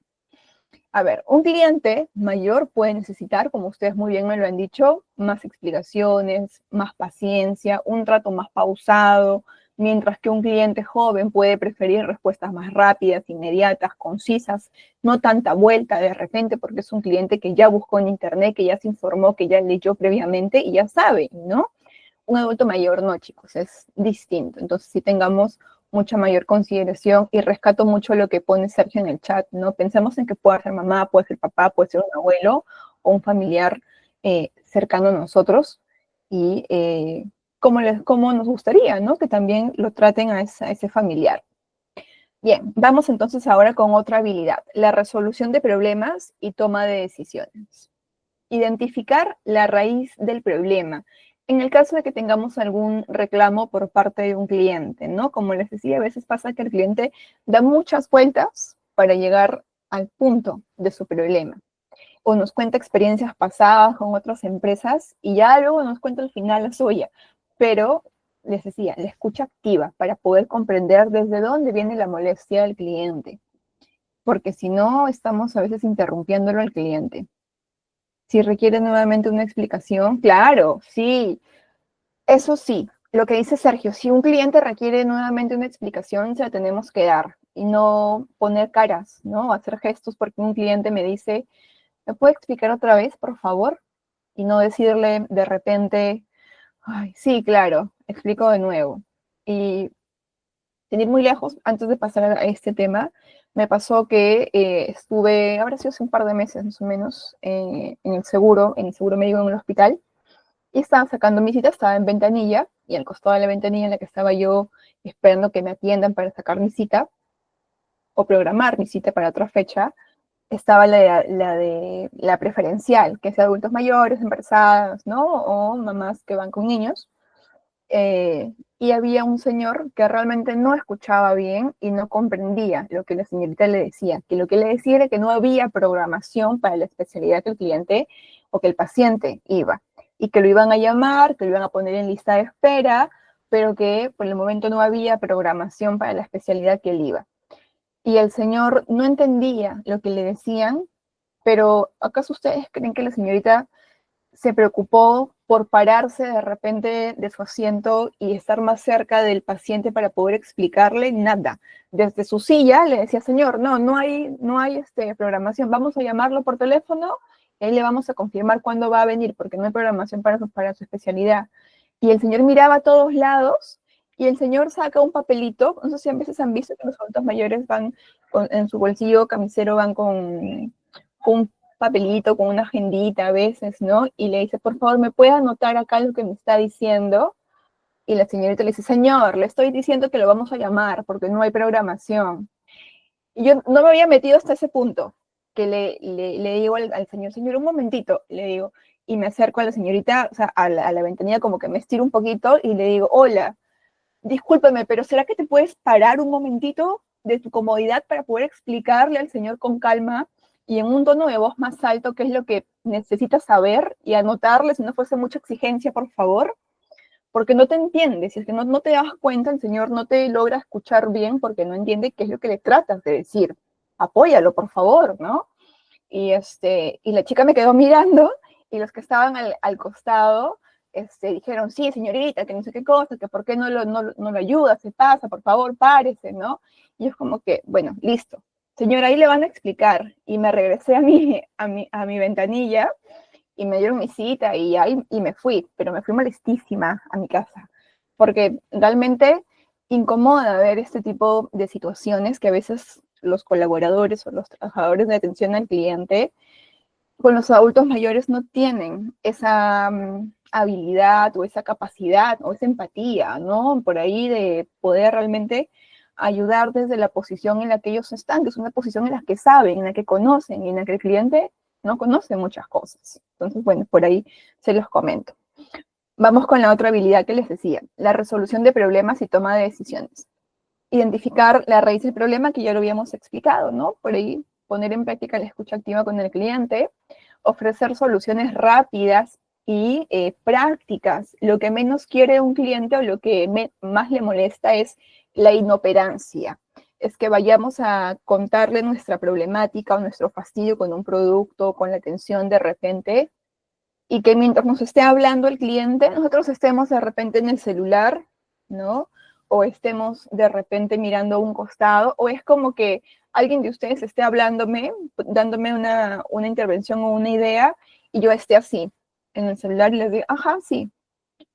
A ver, un cliente mayor puede necesitar, como ustedes muy bien me lo han dicho, más explicaciones, más paciencia, un trato más pausado, mientras que un cliente joven puede preferir respuestas más rápidas, inmediatas, concisas, no tanta vuelta de repente, porque es un cliente que ya buscó en internet, que ya se informó, que ya leyó previamente y ya sabe, ¿no? Un adulto mayor no, chicos, es distinto. Entonces, sí tengamos mucha mayor consideración y rescato mucho lo que pone Sergio en el chat, ¿no? Pensemos en que puede ser mamá, puede ser papá, puede ser un abuelo o un familiar cercano a nosotros y cómo nos gustaría, ¿no? Que también lo traten a ese familiar. Bien, vamos entonces ahora con otra habilidad, la resolución de problemas y toma de decisiones. Identificar la raíz del problema. En el caso de que tengamos algún reclamo por parte de un cliente, ¿no? Como les decía, a veces pasa que el cliente da muchas vueltas para llegar al punto de su problema. o nos cuenta experiencias pasadas con otras empresas y ya luego nos cuenta al final la suya. Pero, les decía, la escucha activa para poder comprender desde dónde viene la molestia del cliente. Porque si no, estamos a veces interrumpiéndolo al cliente. Si requiere nuevamente una explicación, claro, sí, eso sí, lo que dice Sergio, si un cliente requiere nuevamente una explicación, se la tenemos que dar y no poner caras, ¿no? Hacer gestos porque un cliente me dice, ¿me puede explicar otra vez, por favor? Y no decirle de repente, ay, sí, claro, explico de nuevo. Y sin ir muy lejos, antes de pasar a este tema, me pasó que estuve, ahora sí hace un par de meses más o menos, en el seguro médico en el hospital, y estaba sacando mi cita, estaba en ventanilla, y al costado de la ventanilla en la que estaba yo esperando que me atiendan para sacar mi cita, o programar mi cita para otra fecha, estaba de la preferencial, que es de adultos mayores, embarazadas, ¿no? O mamás que van con niños. Y había un señor que realmente no escuchaba bien y no comprendía lo que la señorita le decía, que lo que le decía era que no había programación para la especialidad que el cliente o que el paciente iba, y que lo iban a llamar, que lo iban a poner en lista de espera, pero que por el momento no había programación para la especialidad que él iba. Y el señor no entendía lo que le decían, pero ¿acaso ustedes creen que la señorita se preocupó por pararse de repente de su asiento y estar más cerca del paciente para poder explicarle? Nada. Desde su silla le decía, señor, no hay programación, vamos a llamarlo por teléfono y ahí le vamos a confirmar cuándo va a venir, porque no hay programación para su especialidad. Y el señor miraba a todos lados y el señor saca un papelito, no sé si a veces han visto que los adultos mayores van en su bolsillo camisero, van con un papelito, con una agendita a veces, ¿no? Y le dice, por favor, ¿me puede anotar acá lo que me está diciendo? Y la señorita le dice, señor, le estoy diciendo que lo vamos a llamar porque no hay programación. Y yo no me había metido hasta ese punto, que le digo al señor, señor, un momentito, le digo, y me acerco a la señorita, o sea, a la ventanilla, como que me estiro un poquito y le digo, hola, discúlpeme, pero ¿será que te puedes parar un momentito de tu comodidad para poder explicarle al señor con calma y en un tono de voz más alto qué es lo que necesitas saber y anotarle si no fuese mucha exigencia, por favor? Porque no te entiende, si es que no te das cuenta, el señor no te logra escuchar bien porque no entiende qué es lo que le tratas de decir. Apóyalo, por favor, ¿no? Y la chica me quedó mirando y los que estaban al costado dijeron, sí, señorita, que no sé qué cosa, que por qué no lo ayuda, se pasa, por favor, párese, ¿no? Y es como que, bueno, listo. Señora, ahí le van a explicar. Y me regresé a mi ventanilla y me dieron mi cita y me fui, pero me fui molestísima a mi casa, porque realmente incomoda ver este tipo de situaciones que a veces los colaboradores o los trabajadores de atención al cliente con los adultos mayores no tienen esa habilidad o esa capacidad o esa empatía, ¿no? Por ahí de poder realmente ayudar desde la posición en la que ellos están, que es una posición en la que saben, en la que conocen y en la que el cliente no conoce muchas cosas. Entonces, bueno, por ahí se los comento. Vamos con la otra habilidad que les decía, la resolución de problemas y toma de decisiones. Identificar la raíz del problema, que ya lo habíamos explicado, ¿no? Por ahí poner en práctica la escucha activa con el cliente, ofrecer soluciones rápidas y prácticas. Lo que menos quiere un cliente o lo que más le molesta es la inoperancia. Es que vayamos a contarle nuestra problemática o nuestro fastidio con un producto, con la atención de repente, y que mientras nos esté hablando el cliente, nosotros estemos de repente en el celular, ¿no? O estemos de repente mirando a un costado, o es como que alguien de ustedes esté hablándome, dándome una intervención o una idea, y yo esté así, en el celular, y les digo, ajá, sí,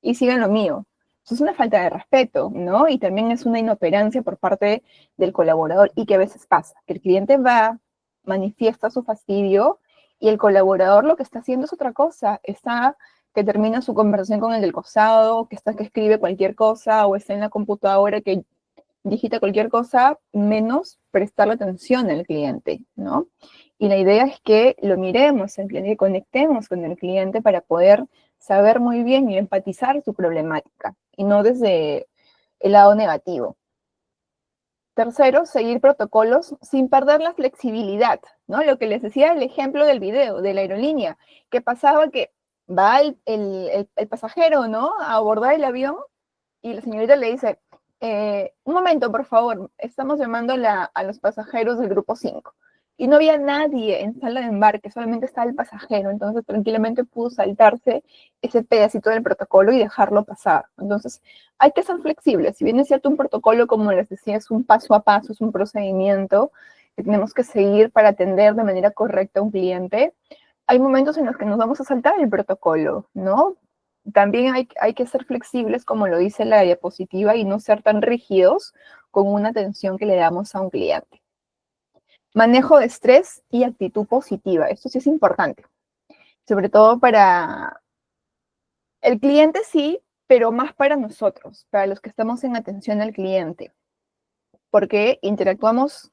y sigan lo mío. Eso es una falta de respeto, ¿no? Y también es una inoperancia por parte del colaborador, y que a veces pasa, que el cliente va, manifiesta su fastidio, y el colaborador lo que está haciendo es otra cosa, está que termina su conversación con el del costado, que está que escribe cualquier cosa, o está en la computadora que digita cualquier cosa, menos prestarle atención al cliente, ¿no? Y la idea es que lo miremos al cliente, que conectemos con el cliente para poder saber muy bien y empatizar su problemática, y no desde el lado negativo. Tercero, seguir protocolos sin perder la flexibilidad, ¿no? Lo que les decía el ejemplo del video, de la aerolínea, que pasaba que va el pasajero, ¿no? A abordar el avión y la señorita le dice, un momento, por favor, estamos llamando a los pasajeros del grupo 5. Y no había nadie en sala de embarque, solamente estaba el pasajero, entonces tranquilamente pudo saltarse ese pedacito del protocolo y dejarlo pasar. Entonces, hay que ser flexibles. Si bien es cierto, un protocolo, como les decía, es un paso a paso, es un procedimiento que tenemos que seguir para atender de manera correcta a un cliente, hay momentos en los que nos vamos a saltar el protocolo, ¿no? También hay que ser flexibles, como lo dice la diapositiva, y no ser tan rígidos con una atención que le damos a un cliente. Manejo de estrés y actitud positiva. Esto sí es importante, sobre todo para el cliente sí, pero más para nosotros, para los que estamos en atención al cliente, porque interactuamos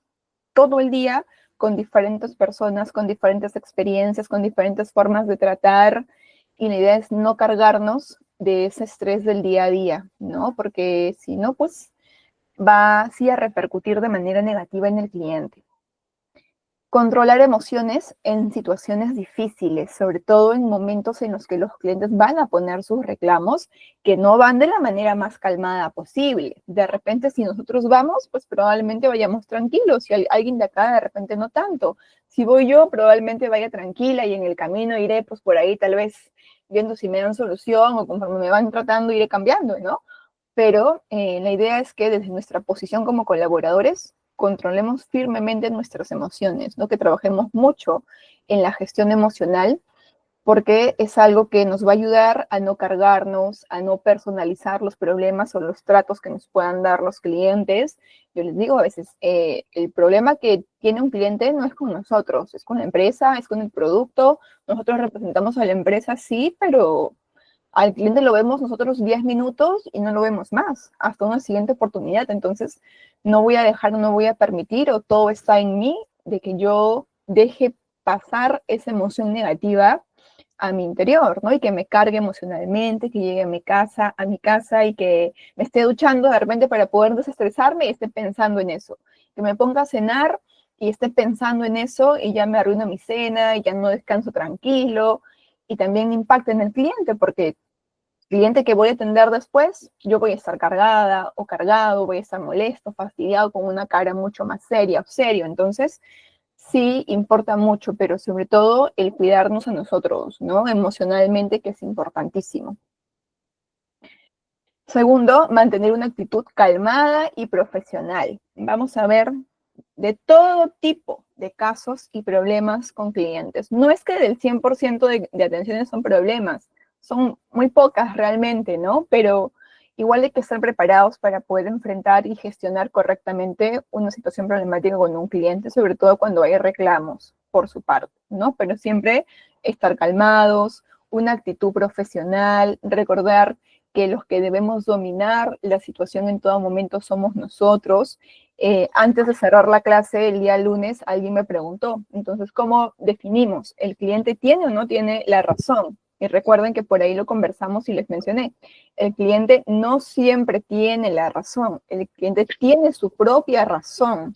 todo el día con diferentes personas, con diferentes experiencias, con diferentes formas de tratar, y la idea es no cargarnos de ese estrés del día a día, ¿no? Porque si no, pues va sí a repercutir de manera negativa en el cliente. Controlar emociones en situaciones difíciles, sobre todo en momentos en los que los clientes van a poner sus reclamos, que no van de la manera más calmada posible. De repente, si nosotros vamos, pues probablemente vayamos tranquilos, si alguien de acá de repente no tanto. Si voy yo, probablemente vaya tranquila y en el camino iré pues por ahí tal vez viendo si me dan solución o conforme me van tratando iré cambiando, ¿no? Pero la idea es que desde nuestra posición como colaboradores controlemos firmemente nuestras emociones, ¿no? Que trabajemos mucho en la gestión emocional, porque es algo que nos va a ayudar a no cargarnos, a no personalizar los problemas o los tratos que nos puedan dar los clientes. Yo les digo a veces, el problema que tiene un cliente no es con nosotros, es con la empresa, es con el producto. Nosotros representamos a la empresa, sí, pero al cliente lo vemos nosotros 10 minutos y no lo vemos más, hasta una siguiente oportunidad. Entonces, no voy a dejar, no voy a permitir, o todo está en mí, de que yo deje pasar esa emoción negativa a mi interior, ¿no? Y que me cargue emocionalmente, que llegue a mi casa y que me esté duchando de repente para poder desestresarme y esté pensando en eso. Que me ponga a cenar y esté pensando en eso y ya me arruino mi cena y ya no descanso tranquilo. Y también impacta en el cliente, porque cliente que voy a atender después, yo voy a estar cargada o cargado, voy a estar molesto, fastidiado, con una cara mucho más seria o serio. Entonces, sí importa mucho, pero sobre todo el cuidarnos a nosotros, ¿no? Emocionalmente, que es importantísimo. Segundo, mantener una actitud calmada y profesional. Vamos a ver de todo tipo de casos y problemas con clientes. No es que del 100% de atenciones son problemas, son muy pocas realmente, ¿no? Pero igual hay que estar preparados para poder enfrentar y gestionar correctamente una situación problemática con un cliente, sobre todo cuando hay reclamos por su parte, ¿no? Pero siempre estar calmados, una actitud profesional, recordar que los que debemos dominar la situación en todo momento somos nosotros. Antes de cerrar la clase el día lunes, alguien me preguntó, entonces, ¿cómo definimos? ¿El cliente tiene o no tiene la razón? Y recuerden que por ahí lo conversamos y les mencioné. El cliente no siempre tiene la razón. El cliente tiene su propia razón,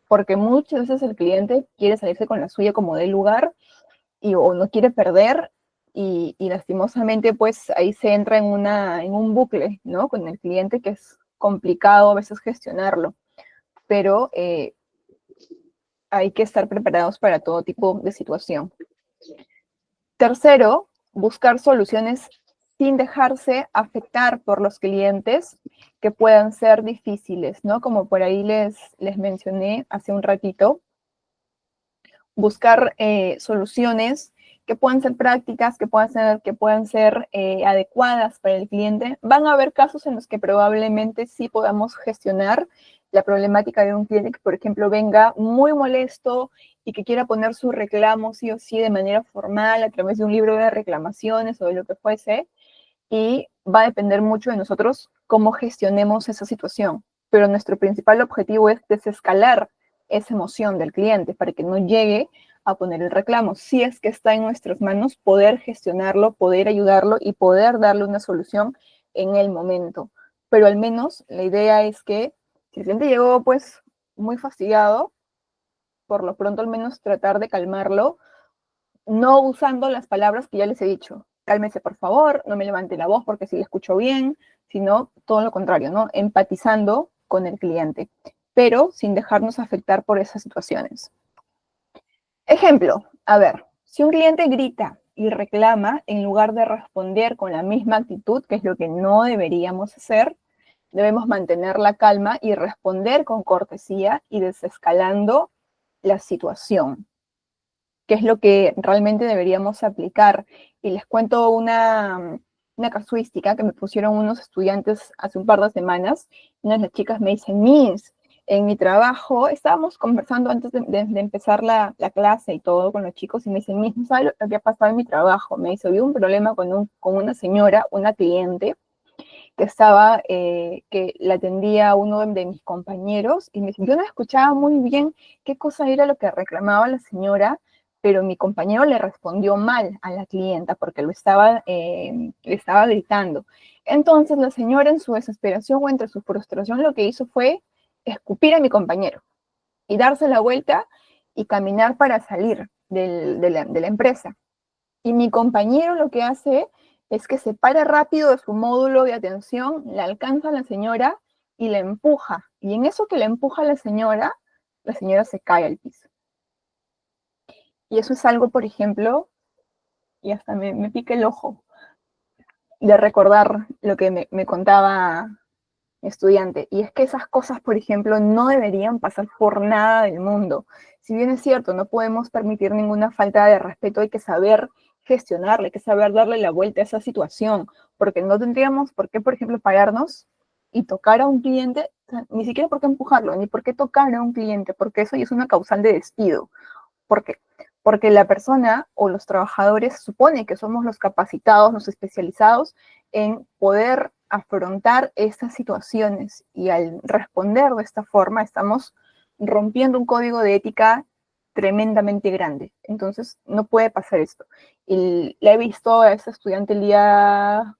porque muchas veces el cliente quiere salirse con la suya como del lugar o no quiere perder, y lastimosamente pues ahí se entra en un bucle, ¿no? Con el cliente, que es complicado a veces gestionarlo, pero hay que estar preparados para todo tipo de situación. Tercero, buscar soluciones sin dejarse afectar por los clientes que puedan ser difíciles, ¿no? Como por ahí les mencioné hace un ratito, buscar soluciones que puedan ser prácticas, que puedan ser adecuadas para el cliente. Van a haber casos en los que probablemente sí podamos gestionar la problemática de un cliente que, por ejemplo, venga muy molesto y que quiera poner su reclamo sí o sí de manera formal a través de un libro de reclamaciones o de lo que fuese, y va a depender mucho de nosotros cómo gestionemos esa situación. Pero nuestro principal objetivo es desescalar esa emoción del cliente para que no llegue a poner el reclamo. Si es que está en nuestras manos poder gestionarlo, poder ayudarlo y poder darle una solución en el momento. Pero al menos la idea es que si el cliente llegó pues muy fastidiado, por lo pronto al menos tratar de calmarlo, no usando las palabras que ya les he dicho. Cálmese, por favor, no me levante la voz porque sí le escucho bien, sino todo lo contrario, ¿no? Empatizando con el cliente, pero sin dejarnos afectar por esas situaciones. Ejemplo, a ver, si un cliente grita y reclama, en lugar de responder con la misma actitud, que es lo que no deberíamos hacer, debemos mantener la calma y responder con cortesía y desescalando la situación, que es lo que realmente deberíamos aplicar. Y les cuento una casuística que me pusieron unos estudiantes hace un par de semanas. Una de las chicas me dice, Miss, en mi trabajo, estábamos conversando antes de empezar la clase y todo con los chicos, y me dicen, Miss, ¿no sabes lo que ha pasado en mi trabajo? Me dice, había un problema con una señora, una cliente, que estaba, que la atendía uno de mis compañeros, y me dice, yo no escuchaba muy bien qué cosa era lo que reclamaba la señora, pero mi compañero le respondió mal a la clienta porque le estaba gritando. Entonces la señora, en su desesperación o entre su frustración, lo que hizo fue escupir a mi compañero y darse la vuelta y caminar para salir de la empresa. Y mi compañero lo que hace es que se para rápido de su módulo de atención, le alcanza a la señora y la empuja. Y en eso que le empuja a la señora se cae al piso. Y eso es algo, por ejemplo, y hasta me pica el ojo de recordar lo que me contaba mi estudiante. Y es que esas cosas, por ejemplo, no deberían pasar por nada del mundo. Si bien es cierto, no podemos permitir ninguna falta de respeto, hay que saber gestionarle, hay que saber darle la vuelta a esa situación, porque no tendríamos por qué, por ejemplo, pararnos y tocar a un cliente, o sea, ni siquiera por qué empujarlo, ni por qué tocar a un cliente, porque eso ya es una causal de despido. ¿Por qué? Porque la persona o los trabajadores supone que somos los capacitados, los especializados en poder afrontar estas situaciones, y al responder de esta forma estamos rompiendo un código de ética tremendamente grande. Entonces no puede pasar esto. Y la he visto a esta estudiante el día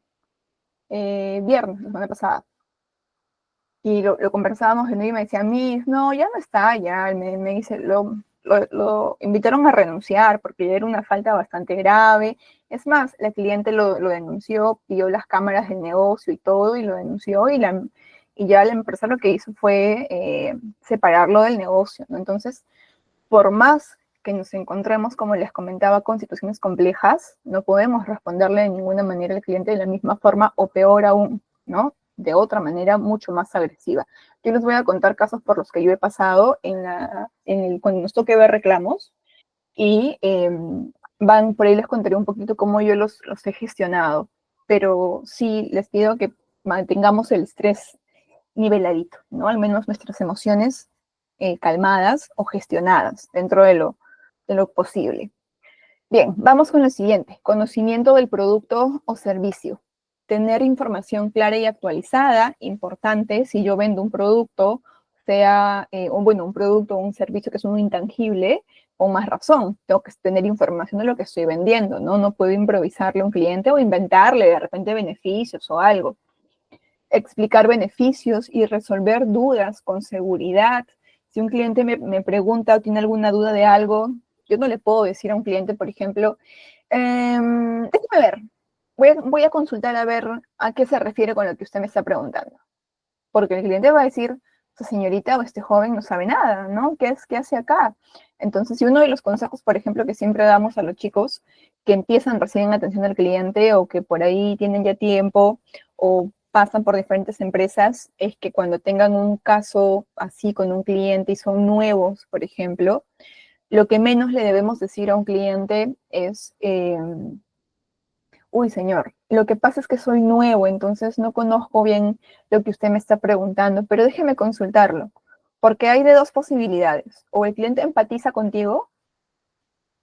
viernes, la semana pasada, y lo conversábamos de nuevo y me decía, Miss, no, ya no está, ya, me dice, lo invitaron a renunciar porque ya era una falta bastante grave. Es más, la cliente lo denunció, pidió las cámaras del negocio y todo, y lo denunció, y ya la empresa lo que hizo fue separarlo del negocio, ¿no? Entonces, por más que nos encontremos, como les comentaba, con situaciones complejas, no podemos responderle de ninguna manera al cliente de la misma forma, o peor aún, ¿no? De otra manera mucho más agresiva. Yo les voy a contar casos por los que yo he pasado cuando nos toque ver reclamos, y por ahí les contaré un poquito cómo yo los he gestionado, pero sí les pido que mantengamos el estrés niveladito, ¿no? Al menos nuestras emociones calmadas o gestionadas dentro de lo posible. Bien, vamos con lo siguiente, conocimiento del producto o servicio. Tener información clara y actualizada, importante. Si yo vendo un producto, sea un producto o un servicio que es un intangible, con más razón, tengo que tener información de lo que estoy vendiendo, ¿no? No puedo improvisarle a un cliente o inventarle de repente beneficios o algo. Explicar beneficios y resolver dudas con seguridad. Si un cliente me pregunta o tiene alguna duda de algo, yo no le puedo decir a un cliente, por ejemplo, déjeme ver, voy a consultar a ver a qué se refiere con lo que usted me está preguntando. Porque el cliente va a decir, esta señorita o este joven no sabe nada, ¿no? ¿Qué hace acá? Entonces, si uno de los consejos, por ejemplo, que siempre damos a los chicos que empiezan recién en atención al cliente, o que por ahí tienen ya tiempo o pasan por diferentes empresas, es que cuando tengan un caso así con un cliente y son nuevos, por ejemplo, lo que menos le debemos decir a un cliente es, uy, señor, lo que pasa es que soy nuevo, entonces no conozco bien lo que usted me está preguntando, pero déjeme consultarlo, porque hay de dos posibilidades: o el cliente empatiza contigo,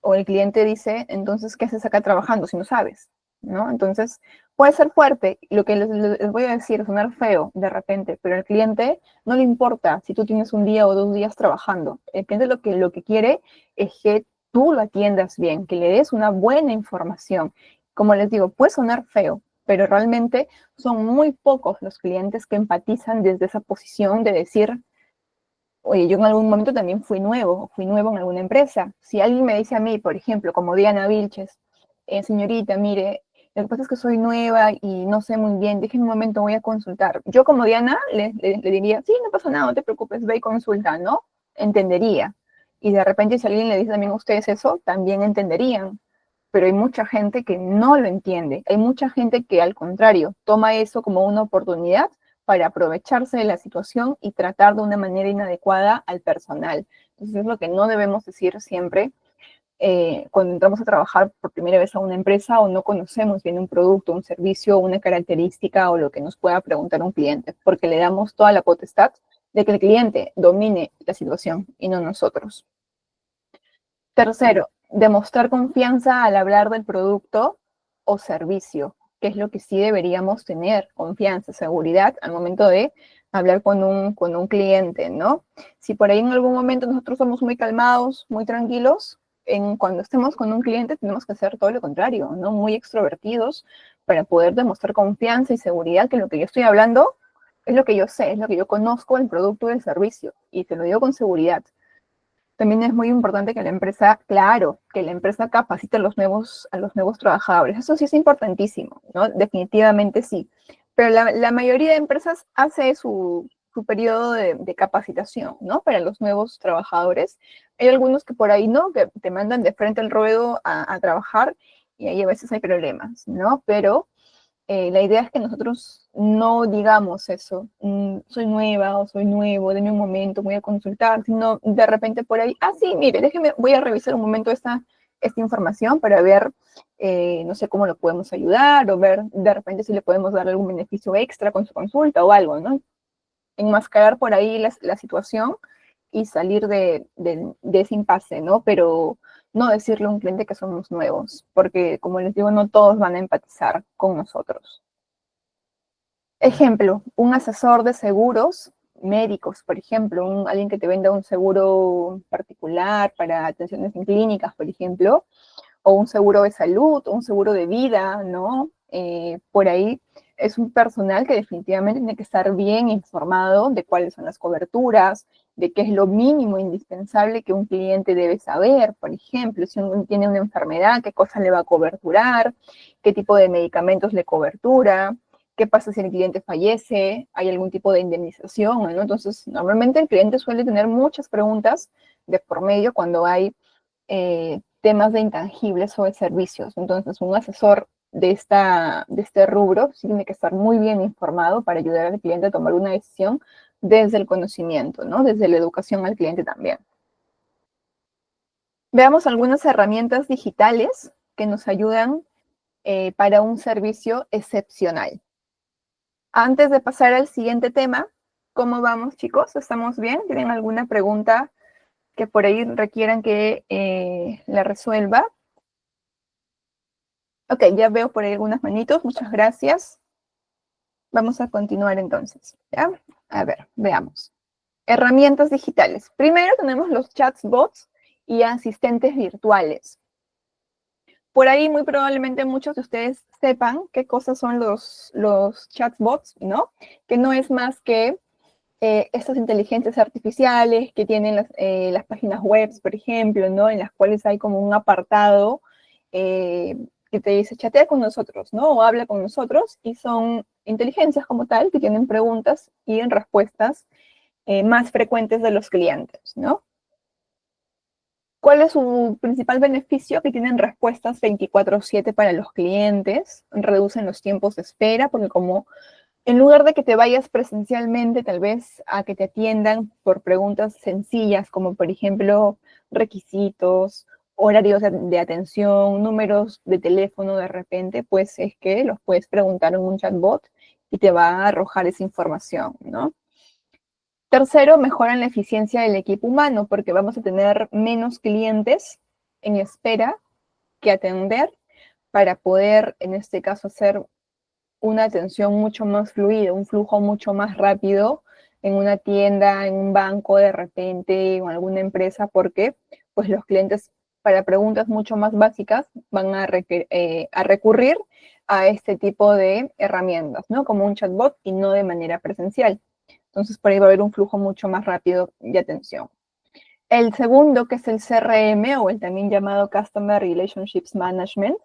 o el cliente dice, entonces, ¿qué haces acá trabajando si no sabes? ¿No? Entonces, puede ser fuerte, lo que les voy a decir, sonar feo de repente, pero al cliente no le importa si tú tienes un día o 2 días trabajando. El cliente lo que quiere es que tú lo atiendas bien, que le des una buena información. Como les digo, puede sonar feo, pero realmente son muy pocos los clientes que empatizan desde esa posición de decir, oye, yo en algún momento también fui nuevo en alguna empresa. Si alguien me dice a mí, por ejemplo, como Diana Vilches, señorita, mire, lo que pasa es que soy nueva y no sé muy bien, déjeme un momento, voy a consultar. Yo como Diana le diría, sí, no pasa nada, no te preocupes, ve y consulta, ¿no? Entendería. Y de repente si alguien le dice también a ustedes eso, también entenderían. Pero hay mucha gente que no lo entiende. Hay mucha gente que al contrario toma eso como una oportunidad para aprovecharse de la situación y tratar de una manera inadecuada al personal. Entonces es lo que no debemos decir siempre cuando entramos a trabajar por primera vez a una empresa o no conocemos bien un producto, un servicio, una característica o lo que nos pueda preguntar un cliente, porque le damos toda la potestad de que el cliente domine la situación y no nosotros. Tercero, demostrar confianza al hablar del producto o servicio, que es lo que sí deberíamos tener, confianza, seguridad al momento de hablar con un cliente, ¿no? Si por ahí en algún momento nosotros somos muy calmados, muy tranquilos, cuando estemos con un cliente tenemos que hacer todo lo contrario, ¿no? Muy extrovertidos para poder demostrar confianza y seguridad que lo que yo estoy hablando es lo que yo sé, es lo que yo conozco del producto o del servicio, y te lo digo con seguridad. También es muy importante que la empresa, claro, que la empresa capacite a los nuevos trabajadores. Eso sí es importantísimo, ¿no? Definitivamente sí. Pero la mayoría de empresas hace su periodo de capacitación, ¿no? Para los nuevos trabajadores. Hay algunos que por ahí no, que te mandan de frente al ruedo a trabajar y ahí a veces hay problemas, ¿no? Pero la idea es que nosotros no digamos eso, soy nueva o soy nuevo, denme un momento, voy a consultar, sino de repente por ahí, sí, mire, déjeme, voy a revisar un momento esta información para ver, no sé cómo lo podemos ayudar o ver de repente si le podemos dar algún beneficio extra con su consulta o algo, ¿no? Enmascarar por ahí la situación y salir de ese impasse, ¿no? Pero no decirle a un cliente que somos nuevos, porque como les digo, no todos van a empatizar con nosotros. Ejemplo, un asesor de seguros médicos, por ejemplo, alguien que te venda un seguro particular para atenciones en clínicas, por ejemplo, o un seguro de salud, o un seguro de vida, ¿no? Por ahí es un personal que definitivamente tiene que estar bien informado de cuáles son las coberturas, de qué es lo mínimo indispensable que un cliente debe saber, por ejemplo, si uno tiene una enfermedad, qué cosa le va a coberturar, qué tipo de medicamentos le cobertura, qué pasa si el cliente fallece, hay algún tipo de indemnización, ¿no? Entonces, normalmente el cliente suele tener muchas preguntas de por medio cuando hay temas de intangibles o de servicios. Entonces, un asesor de este rubro sí tiene que estar muy bien informado para ayudar al cliente a tomar una decisión desde el conocimiento, ¿no? Desde la educación al cliente también. Veamos algunas herramientas digitales que nos ayudan para un servicio excepcional. Antes de pasar al siguiente tema, ¿cómo vamos, chicos? ¿Estamos bien? ¿Tienen alguna pregunta que por ahí requieran que la resuelva? Ok, ya veo por ahí algunas manitos, muchas gracias. Vamos a continuar entonces, ¿ya? A ver, veamos. Herramientas digitales. Primero tenemos los chatbots y asistentes virtuales. Por ahí muy probablemente muchos de ustedes sepan qué cosas son los chatbots, ¿no? Que no es más que estas inteligencias artificiales que tienen las páginas web, por ejemplo, ¿no? En las cuales hay como un apartado que te dice chatea con nosotros, ¿no? O habla con nosotros, y son inteligencias como tal que tienen preguntas y respuestas más frecuentes de los clientes, ¿no? ¿Cuál es su principal beneficio? Que tienen respuestas 24/7 para los clientes, reducen los tiempos de espera, porque como en lugar de que te vayas presencialmente, tal vez a que te atiendan por preguntas sencillas, como por ejemplo requisitos, horarios de atención, números de teléfono de repente, pues es que los puedes preguntar en un chatbot y te va a arrojar esa información, ¿no? Tercero, mejoran la eficiencia del equipo humano, porque vamos a tener menos clientes en espera que atender para poder, en este caso, hacer una atención mucho más fluida, un flujo mucho más rápido en una tienda, en un banco de repente, o en alguna empresa, porque pues los clientes para preguntas mucho más básicas van a recurrir a este tipo de herramientas, ¿no? Como un chatbot y no de manera presencial. Entonces, por ahí va a haber un flujo mucho más rápido de atención. El segundo, que es el CRM, o el también llamado Customer Relationships Management,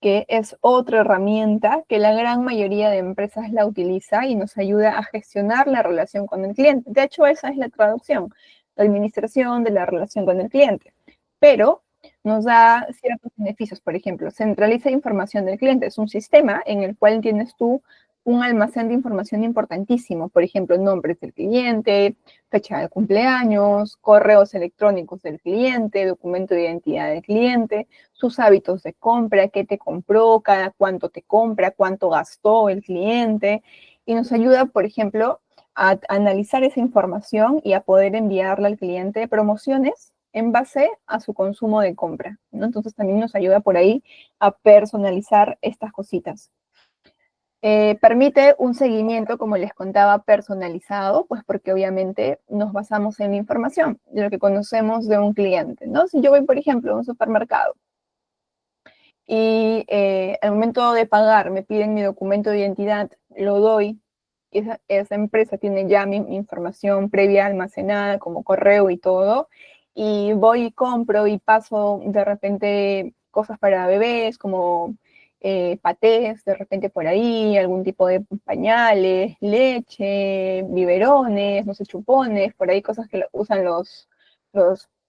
que es otra herramienta que la gran mayoría de empresas la utiliza y nos ayuda a gestionar la relación con el cliente. De hecho, esa es la traducción, la administración de la relación con el cliente. Pero nos da ciertos beneficios. Por ejemplo, centraliza información del cliente. Es un sistema en el cual tienes tú un almacén de información importantísimo. Por ejemplo, nombres del cliente, fecha de cumpleaños, correos electrónicos del cliente, documento de identidad del cliente, sus hábitos de compra, qué te compró, cada cuánto te compra, cuánto gastó el cliente. Y nos ayuda, por ejemplo, a analizar esa información y a poder enviarle al cliente promociones en base a su consumo de compra, ¿no? Entonces también nos ayuda por ahí a personalizar estas cositas. Permite un seguimiento, como les contaba, personalizado, pues porque obviamente nos basamos en la información de lo que conocemos de un cliente, ¿no? Si yo voy, por ejemplo, a un supermercado y al momento de pagar me piden mi documento de identidad, lo doy, y esa empresa tiene ya mi información previa almacenada como correo y todo, y voy y compro y paso de repente cosas para bebés como patés, de repente por ahí, algún tipo de pañales, leche, biberones, no sé, chupones, por ahí cosas que usan los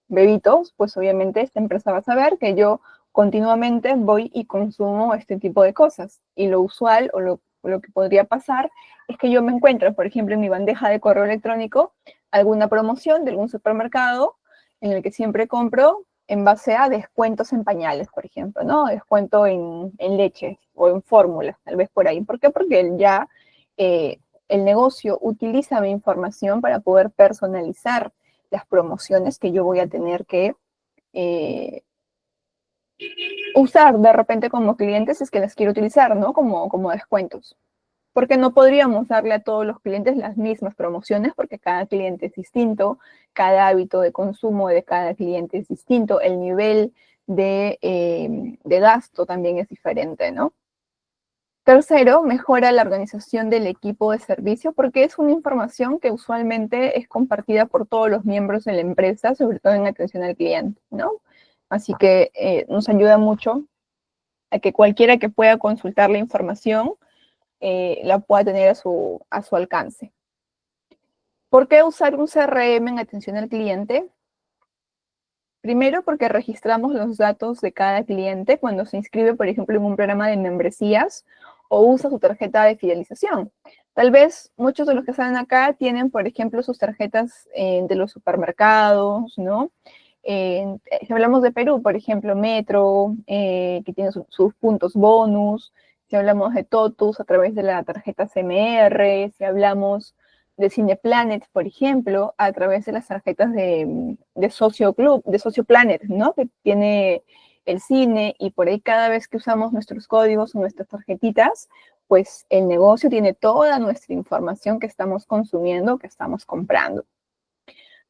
bebitos, pues obviamente esta empresa va a saber que yo continuamente voy y consumo este tipo de cosas. Y lo usual o lo que podría pasar es que yo me encuentro, por ejemplo, en mi bandeja de correo electrónico, alguna promoción de algún supermercado en el que siempre compro en base a descuentos en pañales, por ejemplo, ¿no? Descuento en leche o en fórmulas, tal vez por ahí. ¿Por qué? Porque ya el negocio utiliza mi información para poder personalizar las promociones que yo voy a tener que usar de repente como clientes si es que las quiero utilizar, ¿no? Como descuentos. Porque no podríamos darle a todos los clientes las mismas promociones porque cada cliente es distinto, cada hábito de consumo de cada cliente es distinto, el nivel de gasto también es diferente, ¿no? Tercero, mejora la organización del equipo de servicio porque es una información que usualmente es compartida por todos los miembros de la empresa, sobre todo en atención al cliente, ¿no? Así que nos ayuda mucho a que cualquiera que pueda consultar la información la pueda tener a su alcance. ¿Por qué usar un CRM en atención al cliente? Primero, porque registramos los datos de cada cliente cuando se inscribe, por ejemplo, en un programa de membresías o usa su tarjeta de fidelización. Tal vez muchos de los que están acá tienen, por ejemplo, sus tarjetas de los supermercados, ¿no? Si hablamos de Perú, por ejemplo, Metro, que tiene sus puntos bonus. Si hablamos de Totus a través de la tarjeta CMR, si hablamos de Cineplanet, por ejemplo, a través de las tarjetas de Socio Club, de Socio Planet, ¿no? Que tiene el cine y por ahí cada vez que usamos nuestros códigos o nuestras tarjetitas, pues el negocio tiene toda nuestra información que estamos consumiendo, que estamos comprando.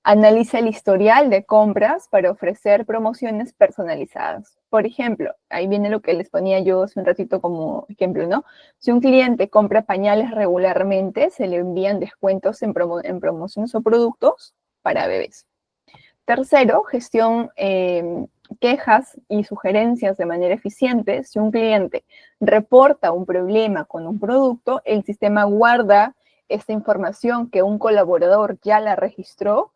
Analiza el historial de compras para ofrecer promociones personalizadas. Por ejemplo, ahí viene lo que les ponía yo hace un ratito como ejemplo, ¿no? Si un cliente compra pañales regularmente, se le envían descuentos en promociones o productos para bebés. Tercero, gestión quejas y sugerencias de manera eficiente. Si un cliente reporta un problema con un producto, el sistema guarda esta información que un colaborador ya la registró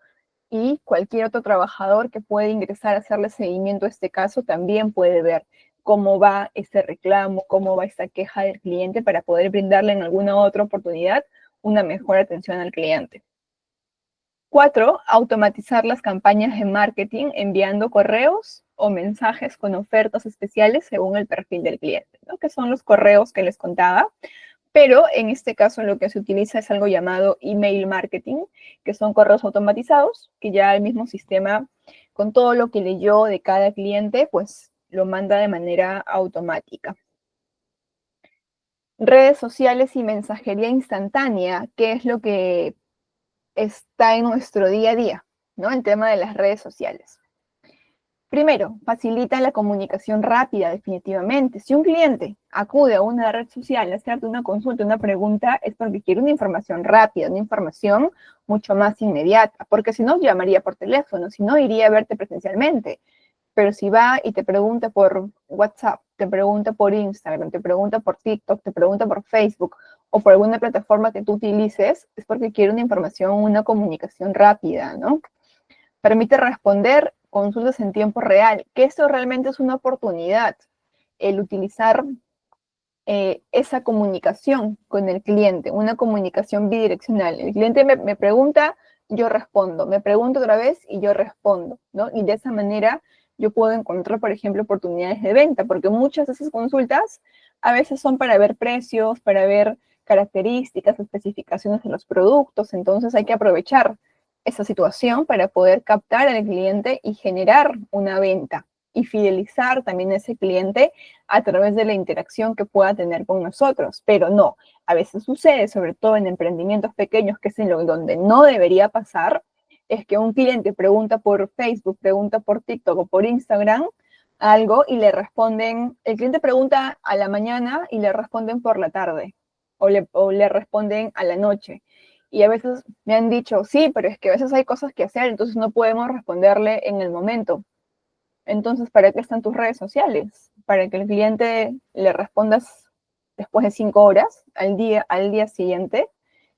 y cualquier otro trabajador que puede ingresar a hacerle seguimiento a este caso también puede ver cómo va este reclamo, cómo va esta queja del cliente para poder brindarle en alguna otra oportunidad una mejor atención al cliente. 4, automatizar las campañas de marketing enviando correos o mensajes con ofertas especiales según el perfil del cliente, ¿no? Que son los correos que les contaba. Pero en este caso lo que se utiliza es algo llamado email marketing, que son correos automatizados, que ya el mismo sistema, con todo lo que leyó de cada cliente, pues lo manda de manera automática. Redes sociales y mensajería instantánea, que es lo que está en nuestro día a día, ¿no? El tema de las redes sociales. Primero, facilita la comunicación rápida, definitivamente. Si un cliente acude a una red social a hacerte una consulta, una pregunta, es porque quiere una información rápida, una información mucho más inmediata, porque si no, llamaría por teléfono, si no, iría a verte presencialmente. Pero si va y te pregunta por WhatsApp, te pregunta por Instagram, te pregunta por TikTok, te pregunta por Facebook o por alguna plataforma que tú utilices, es porque quiere una información, una comunicación rápida, ¿no? Permite responder consultas en tiempo real, que esto realmente es una oportunidad, el utilizar esa comunicación con el cliente, una comunicación bidireccional. El cliente me pregunta, yo respondo, me pregunta otra vez y yo respondo, ¿no? Y de esa manera yo puedo encontrar, por ejemplo, oportunidades de venta, porque muchas de esas consultas a veces son para ver precios, para ver características, especificaciones de los productos, entonces hay que aprovechar esa situación para poder captar al cliente y generar una venta y fidelizar también a ese cliente a través de la interacción que pueda tener con nosotros. Pero no, a veces sucede, sobre todo en emprendimientos pequeños, que es en donde no debería pasar, es que un cliente pregunta por Facebook, pregunta por TikTok o por Instagram algo y le responden, el cliente pregunta a la mañana y le responden por la tarde o le responden a la noche. Y a veces me han dicho, sí, pero es que a veces hay cosas que hacer, entonces no podemos responderle en el momento. Entonces, ¿para qué están tus redes sociales? Para que el cliente le respondas después de 5 horas al día siguiente.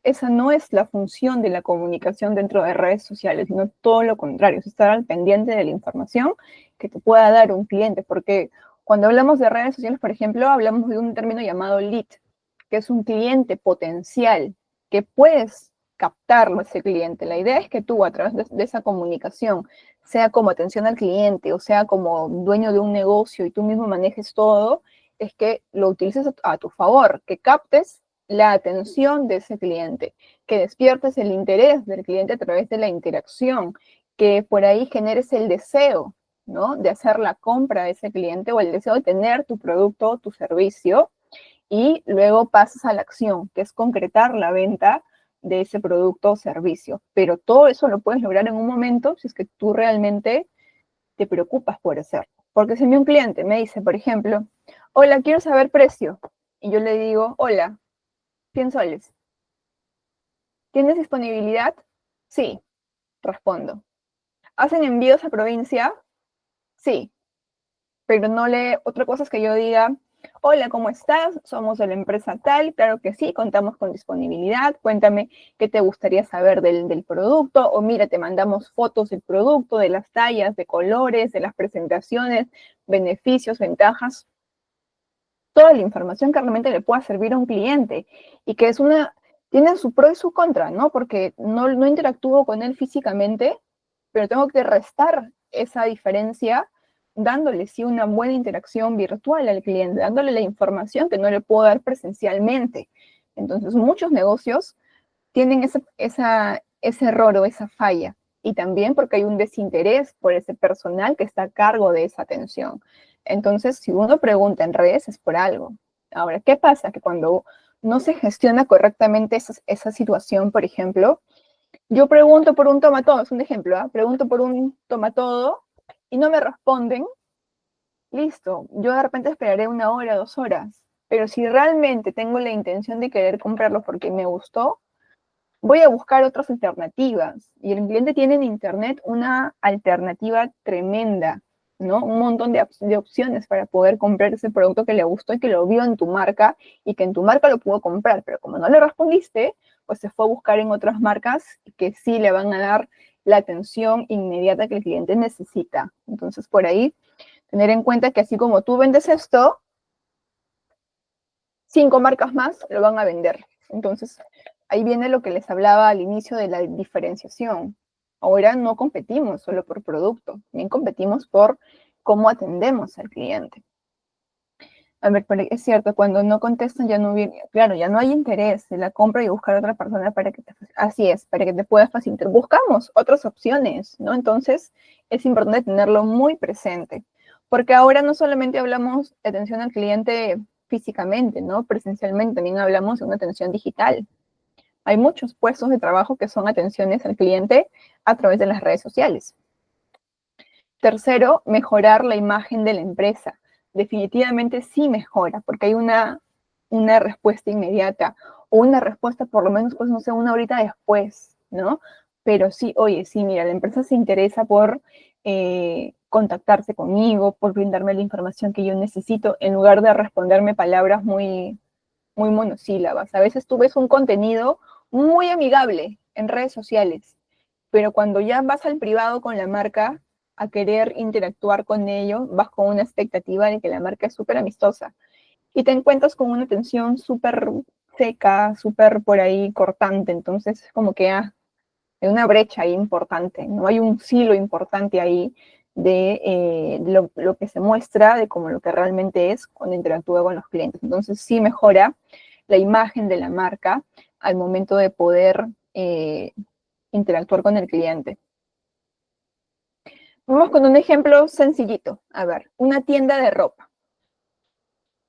Esa no es la función de la comunicación dentro de redes sociales, sino todo lo contrario, es estar al pendiente de la información que te pueda dar un cliente, porque cuando hablamos de redes sociales, por ejemplo, hablamos de un término llamado lead, que es un cliente potencial, que puedes captarlo ese cliente. La idea es que tú, a través de esa comunicación, sea como atención al cliente o sea como dueño de un negocio y tú mismo manejes todo, es que lo utilices a tu favor, que captes la atención de ese cliente, que despiertes el interés del cliente a través de la interacción, que por ahí generes el deseo, ¿no? De hacer la compra de ese cliente o el deseo de tener tu producto o tu servicio y luego pasas a la acción, que es concretar la venta de ese producto o servicio. Pero todo eso lo puedes lograr en un momento si es que tú realmente te preocupas por hacerlo. Porque si un cliente me dice, por ejemplo, hola, quiero saber precio, y yo le digo, hola, 100 soles. ¿Tienes disponibilidad? Sí, respondo. ¿Hacen envíos a provincia? Sí, pero no le, otra cosa es que yo diga, hola, ¿cómo estás? Somos de la empresa tal, claro que sí, contamos con disponibilidad, cuéntame qué te gustaría saber del producto, o mira, te mandamos fotos del producto, de las tallas, de colores, de las presentaciones, beneficios, ventajas, toda la información que realmente le pueda servir a un cliente, y que es tiene su pro y su contra, ¿no? Porque no interactúo con él físicamente, pero tengo que restar esa diferencia dándole sí una buena interacción virtual al cliente, dándole la información que no le puedo dar presencialmente. Entonces, muchos negocios tienen ese error o esa falla. Y también porque hay un desinterés por ese personal que está a cargo de esa atención. Entonces, si uno pregunta en redes es por algo. Ahora, ¿qué pasa? Que cuando no se gestiona correctamente esa situación, por ejemplo, yo pregunto por un tomatodo, es un ejemplo, ¿eh? Pregunto por un tomatodo y no me responden, listo, yo de repente esperaré 1 hora, 2 horas, pero si realmente tengo la intención de querer comprarlo porque me gustó, voy a buscar otras alternativas. Y el cliente tiene en Internet una alternativa tremenda, ¿no? Un montón de opciones para poder comprar ese producto que le gustó y que lo vio en tu marca y que en tu marca lo pudo comprar, pero como no le respondiste, pues se fue a buscar en otras marcas que sí le van a dar la atención inmediata que el cliente necesita. Entonces, por ahí, tener en cuenta que así como tú vendes esto, 5 marcas más lo van a vender. Entonces, ahí viene lo que les hablaba al inicio de la diferenciación. Ahora no competimos solo por producto, también competimos por cómo atendemos al cliente. A ver, pero es cierto, cuando no contestan ya no viene, claro, ya no hay interés de la compra y buscar a otra persona para que así es, para que te puedas facilitar. Buscamos otras opciones, ¿no? Entonces, es importante tenerlo muy presente, porque ahora no solamente hablamos de atención al cliente físicamente, ¿no? Presencialmente, también hablamos de una atención digital. Hay muchos puestos de trabajo que son atenciones al cliente a través de las redes sociales. Tercero, mejorar la imagen de la empresa. Definitivamente sí mejora, porque hay una respuesta inmediata, o una respuesta por lo menos, pues no sé, una horita después, ¿no? Pero sí, oye, sí, mira, la empresa se interesa por contactarse conmigo, por brindarme la información que yo necesito, en lugar de responderme palabras muy, muy monosílabas. A veces tú ves un contenido muy amigable en redes sociales, pero cuando ya vas al privado con la marca a querer interactuar con ellos, vas con una expectativa de que la marca es súper amistosa y te encuentras con una atención súper seca, súper por ahí cortante, entonces es como que hay una brecha ahí importante, no hay un silo importante ahí de lo que se muestra, de cómo lo que realmente es cuando interactúa con los clientes. Entonces sí mejora la imagen de la marca al momento de poder interactuar con el cliente. Vamos con un ejemplo sencillito. A ver, una tienda de ropa.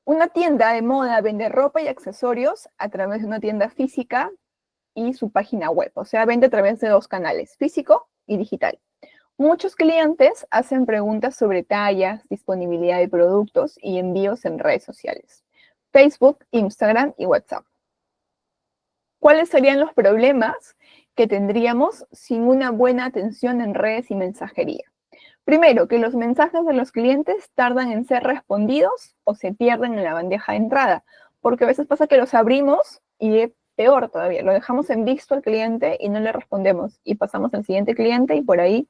Una tienda de moda vende ropa y accesorios a través de una tienda física y su página web. O sea, vende a través de dos canales, físico y digital. Muchos clientes hacen preguntas sobre tallas, disponibilidad de productos y envíos en redes sociales. Facebook, Instagram y WhatsApp. ¿Cuáles serían los problemas que tendríamos sin una buena atención en redes y mensajería? Primero, que los mensajes de los clientes tardan en ser respondidos o se pierden en la bandeja de entrada, porque a veces pasa que los abrimos y peor todavía, lo dejamos en visto al cliente y no le respondemos y pasamos al siguiente cliente y por ahí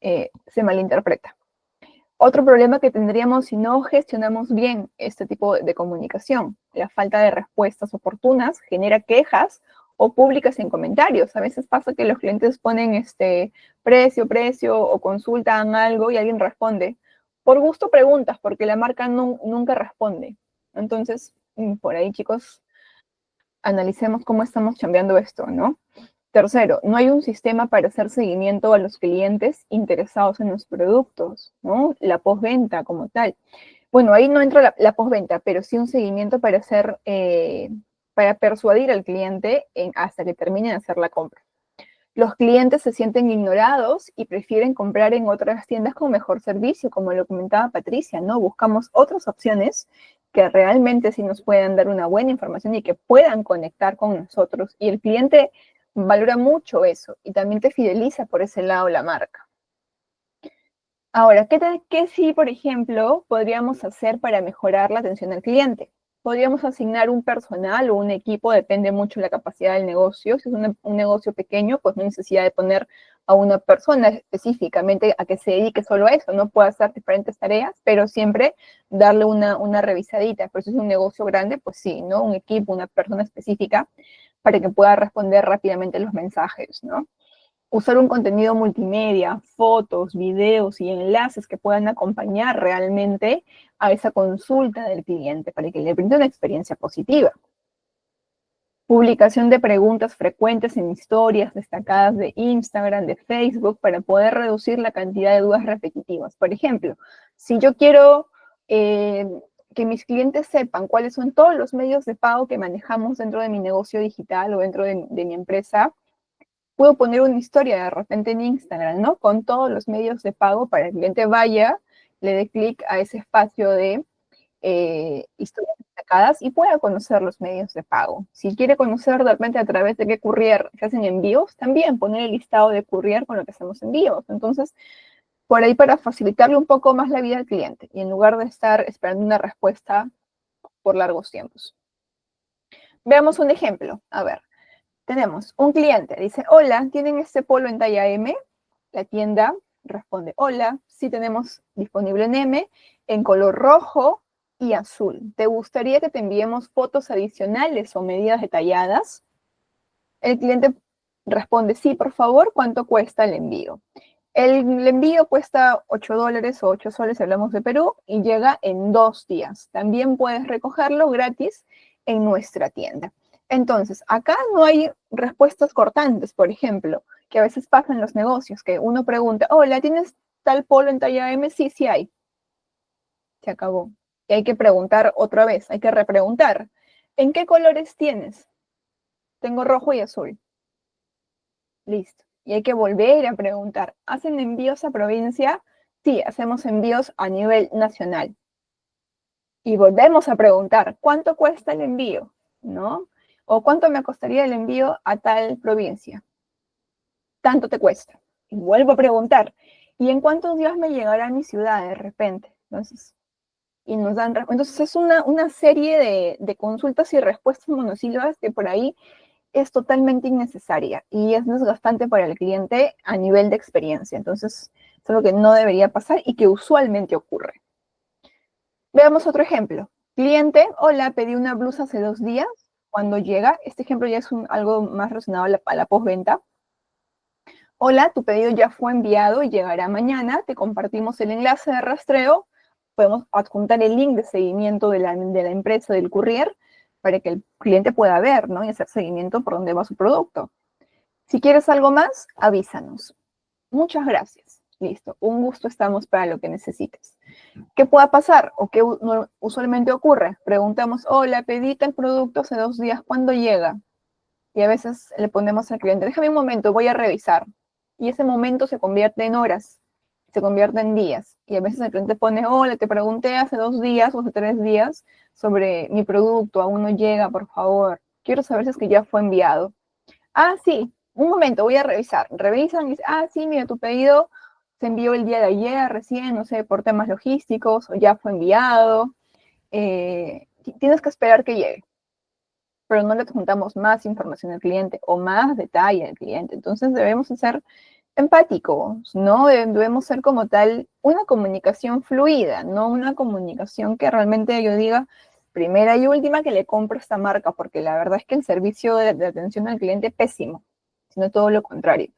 se malinterpreta. Otro problema que tendríamos si no gestionamos bien este tipo de comunicación, la falta de respuestas oportunas genera quejas o públicas en comentarios. A veces pasa que los clientes ponen precio, o consultan algo y alguien responde. Por gusto preguntas, porque la marca nunca responde. Entonces, por ahí, chicos, analicemos cómo estamos chambeando esto, ¿no? Tercero, no hay un sistema para hacer seguimiento a los clientes interesados en los productos, ¿no? La postventa como tal. Bueno, ahí no entra la postventa, pero sí un seguimiento para hacer, para persuadir al cliente hasta que termine de hacer la compra. Los clientes se sienten ignorados y prefieren comprar en otras tiendas con mejor servicio, como lo comentaba Patricia, ¿no? Buscamos otras opciones que realmente sí nos puedan dar una buena información y que puedan conectar con nosotros. Y el cliente valora mucho eso y también te fideliza por ese lado la marca. Ahora, ¿qué sí, por ejemplo, podríamos hacer para mejorar la atención al cliente? Podríamos asignar un personal o un equipo, depende mucho de la capacidad del negocio. Si es un negocio pequeño, pues no hay necesidad de poner a una persona específicamente a que se dedique solo a eso, no puede hacer diferentes tareas, pero siempre darle una revisadita. Pero si es un negocio grande, pues sí, ¿no? Un equipo, una persona específica para que pueda responder rápidamente los mensajes, ¿no? Usar un contenido multimedia, fotos, videos y enlaces que puedan acompañar realmente a esa consulta del cliente para que le brinde una experiencia positiva. Publicación de preguntas frecuentes en historias destacadas de Instagram, de Facebook, para poder reducir la cantidad de dudas repetitivas. Por ejemplo, si yo quiero que mis clientes sepan cuáles son todos los medios de pago que manejamos dentro de mi negocio digital o dentro de mi empresa, puedo poner una historia de repente en Instagram, ¿no? Con todos los medios de pago para que el cliente vaya, le dé clic a ese espacio de historias destacadas y pueda conocer los medios de pago. Si quiere conocer de repente a través de qué courier se hacen envíos, también poner el listado de courier con lo que hacemos envíos. Entonces, por ahí para facilitarle un poco más la vida al cliente y en lugar de estar esperando una respuesta por largos tiempos. Veamos un ejemplo. A ver. Tenemos un cliente, dice, hola, ¿tienen este polo en talla M? La tienda responde, hola, sí tenemos disponible en M, en color rojo y azul. ¿Te gustaría que te enviemos fotos adicionales o medidas detalladas? El cliente responde, sí, por favor, ¿cuánto cuesta el envío? El envío cuesta $8 o 8 soles, si hablamos de Perú, y llega en 2 días. También puedes recogerlo gratis en nuestra tienda. Entonces, acá no hay respuestas cortantes, por ejemplo, que a veces pasa en los negocios, que uno pregunta, hola, ¿tienes tal polo en talla M? Sí, sí hay. Se acabó. Y hay que preguntar otra vez, hay que repreguntar. ¿En qué colores tienes? Tengo rojo y azul. Listo. Y hay que volver a preguntar, ¿hacen envíos a provincia? Sí, hacemos envíos a nivel nacional. Y volvemos a preguntar, ¿cuánto cuesta el envío? ¿No? O ¿cuánto me costaría el envío a tal provincia? Tanto te cuesta. Y vuelvo a preguntar, ¿y en cuántos días me llegará a mi ciudad de repente? Entonces, y nos dan, entonces es una serie de consultas y respuestas monosílabas que por ahí es totalmente innecesaria y es desgastante para el cliente a nivel de experiencia. Entonces, es algo que no debería pasar y que usualmente ocurre. Veamos otro ejemplo. Cliente, hola, pedí una blusa hace 2 días. Cuando llega, este ejemplo ya es algo más relacionado a la postventa. Hola, tu pedido ya fue enviado y llegará mañana. Te compartimos el enlace de rastreo. Podemos adjuntar el link de seguimiento de la empresa del courier para que el cliente pueda ver, ¿no? Y hacer seguimiento por dónde va su producto. Si quieres algo más, avísanos. Muchas gracias. Listo. Un gusto, estamos para lo que necesites. ¿Qué pueda pasar o qué usualmente ocurre? Preguntamos, hola, pedí el producto hace 2 días, ¿cuándo llega? Y a veces le ponemos al cliente, déjame un momento, voy a revisar. Y ese momento se convierte en horas, se convierte en días. Y a veces el cliente pone, hola, te pregunté hace 2 días o hace 3 días sobre mi producto, aún no llega, por favor. Quiero saber si es que ya fue enviado. Ah, sí, un momento, voy a revisar. Revisan y dicen, ah, sí, mira, tu pedido se envió el día de ayer, recién, no sé, por temas logísticos, o ya fue enviado. Tienes que esperar que llegue. Pero no le juntamos más información al cliente o más detalle al cliente. Entonces debemos ser empáticos, ¿no? Debemos ser como tal una comunicación fluida, no una comunicación que realmente yo diga primera y última que le compro esta marca, porque la verdad es que el servicio de atención al cliente es pésimo, sino todo lo contrario.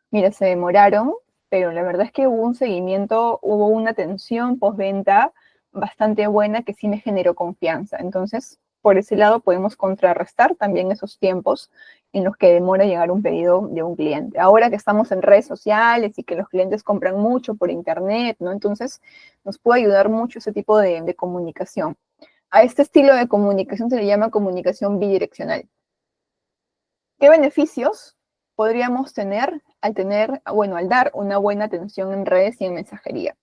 Mira, se demoraron, pero la verdad es que hubo un seguimiento, hubo una atención postventa bastante buena que sí me generó confianza. Entonces, por ese lado podemos contrarrestar también esos tiempos en los que demora llegar un pedido de un cliente. Ahora que estamos en redes sociales y que los clientes compran mucho por internet, ¿no? Entonces, nos puede ayudar mucho ese tipo de comunicación. A este estilo de comunicación se le llama comunicación bidireccional. ¿Qué beneficios podríamos tener al dar una buena atención en redes y en mensajería?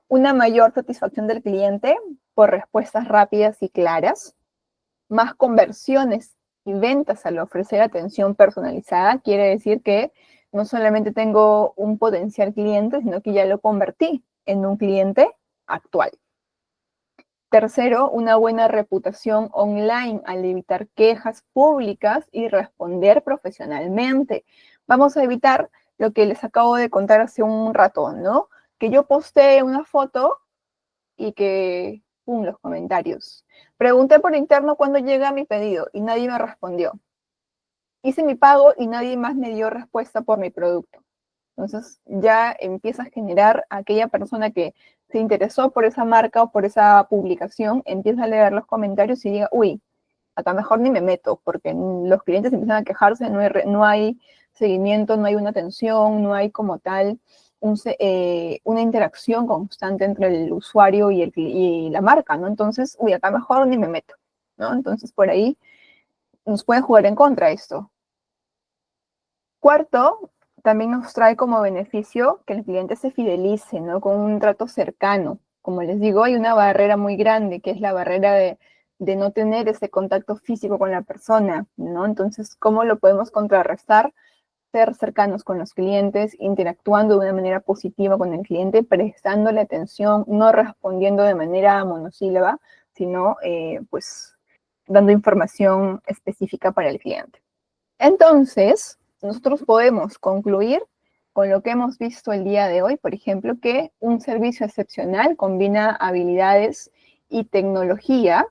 Una mayor satisfacción del cliente por respuestas rápidas y claras, más conversiones y ventas al ofrecer atención personalizada. Quiere decir que no solamente tengo un potencial cliente, sino que ya lo convertí en un cliente actual. Tercero, una buena reputación online al evitar quejas públicas y responder profesionalmente. Vamos a evitar lo que les acabo de contar hace un rato, ¿no? Que yo postee una foto y que, ¡pum!, los comentarios. Pregunté por interno cuándo llega mi pedido y nadie me respondió. Hice mi pago y nadie más me dio respuesta por mi producto. Entonces ya empieza a generar a aquella persona que se interesó por esa marca o por esa publicación, empieza a leer los comentarios y diga, uy, acá mejor ni me meto, porque los clientes empiezan a quejarse, no hay seguimiento, no hay una atención, no hay como tal una interacción constante entre el usuario y la marca, ¿no? Entonces, uy, acá mejor ni me meto, ¿no? Entonces, por ahí nos puede jugar en contra esto. Cuarto, también nos trae como beneficio que el cliente se fidelice, ¿no? Con un trato cercano. Como les digo, hay una barrera muy grande, que es la barrera de no tener ese contacto físico con la persona, ¿no? Entonces, ¿cómo lo podemos contrarrestar? Ser cercanos con los clientes, interactuando de una manera positiva con el cliente, prestándole atención, no respondiendo de manera monosílaba, sino pues dando información específica para el cliente. Entonces, nosotros podemos concluir con lo que hemos visto el día de hoy, por ejemplo, que un servicio excepcional combina habilidades y tecnología.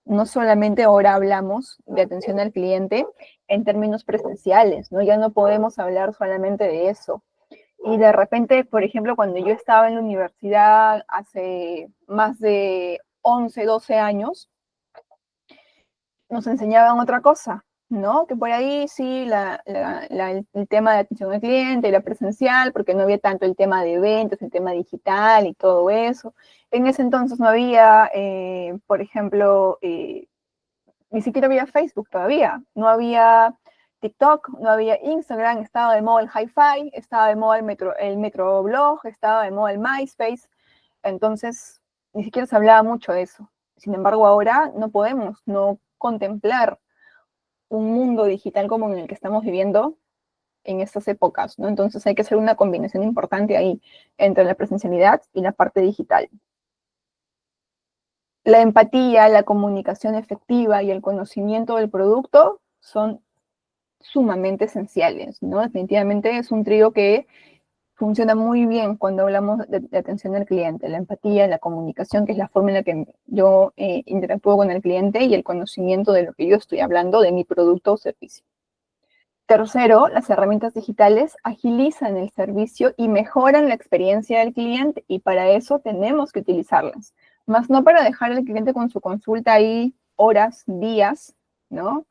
No solamente ahora hablamos de atención al cliente en términos presenciales, ¿no? Ya no podemos hablar solamente de eso. Y de repente, por ejemplo, cuando yo estaba en la universidad hace más de 11, 12 años, nos enseñaban otra cosa, ¿no? Que por ahí sí, el tema de atención al cliente, la presencial, porque no había tanto el tema de ventas, el tema digital y todo eso. En ese entonces no había, por ejemplo, ni siquiera había Facebook todavía, no había TikTok, no había Instagram, estaba de moda el Hi-Fi, estaba de moda el Metroblog, estaba de moda el MySpace. Entonces, ni siquiera se hablaba mucho de eso. Sin embargo, ahora no podemos no contemplar un mundo digital como en el que estamos viviendo en estas épocas, ¿no? Entonces hay que hacer una combinación importante ahí entre la presencialidad y la parte digital. La empatía, la comunicación efectiva y el conocimiento del producto son sumamente esenciales, ¿no? Definitivamente es un trío que funciona muy bien cuando hablamos de atención al cliente, la empatía, la comunicación, que es la forma en la que yo interactúo con el cliente, y el conocimiento de lo que yo estoy hablando, de mi producto o servicio. Tercero, las herramientas digitales agilizan el servicio y mejoran la experiencia del cliente, y para eso tenemos que utilizarlas, más no para dejar al cliente con su consulta ahí horas, días, ¿no?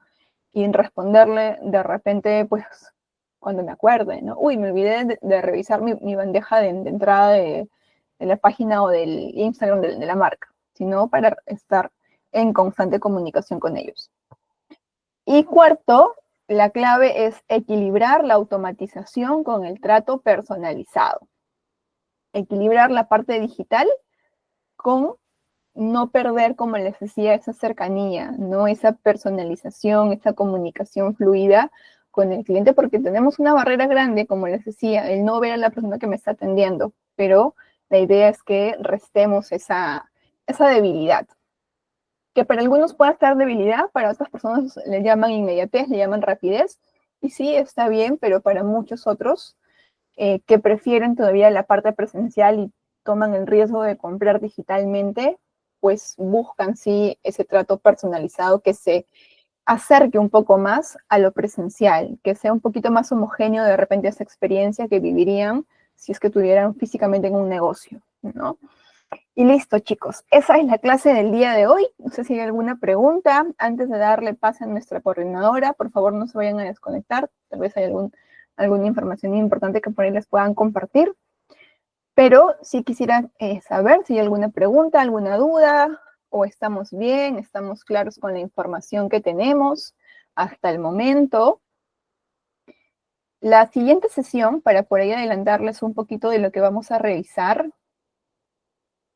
Y en responderle de repente, pues, cuando me acuerde, ¿no? Uy, me olvidé de revisar mi bandeja de entrada de la página o del Instagram de la marca, sino para estar en constante comunicación con ellos. Y cuarto, la clave es equilibrar la automatización con el trato personalizado. Equilibrar la parte digital con no perder, como les decía, esa cercanía, ¿no? Esa personalización, esa comunicación fluida con el cliente, porque tenemos una barrera grande, como les decía, el no ver a la persona que me está atendiendo, pero la idea es que restemos esa debilidad, que para algunos puede estar debilidad, para otras personas le llaman inmediatez, le llaman rapidez, y sí, está bien, pero para muchos otros que prefieren todavía la parte presencial y toman el riesgo de comprar digitalmente, pues buscan sí ese trato personalizado que se acerque un poco más a lo presencial, que sea un poquito más homogéneo de repente esa experiencia que vivirían si es que estuvieran físicamente en un negocio, ¿no? Y listo, chicos, esa es la clase del día de hoy. No sé si hay alguna pregunta. Antes de darle pase a nuestra coordinadora, por favor no se vayan a desconectar, tal vez hay alguna información importante que por ahí les puedan compartir. Pero sí quisiera saber si hay alguna pregunta, alguna duda, o estamos bien, estamos claros con la información que tenemos hasta el momento. La siguiente sesión, para por ahí adelantarles un poquito de lo que vamos a revisar,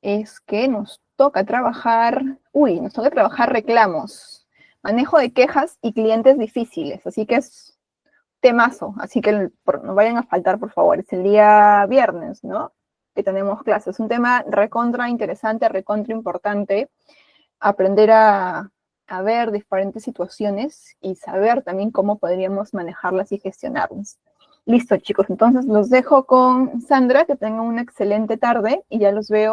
es que nos toca trabajar reclamos, manejo de quejas y clientes difíciles, así que es temazo, así que no vayan a faltar, por favor, es el día viernes, ¿no? Que tenemos clases, un tema recontra interesante, recontra importante, aprender a ver diferentes situaciones y saber también cómo podríamos manejarlas y gestionarlas. Listo, chicos, entonces los dejo con Sandra, que tengan una excelente tarde y ya los veo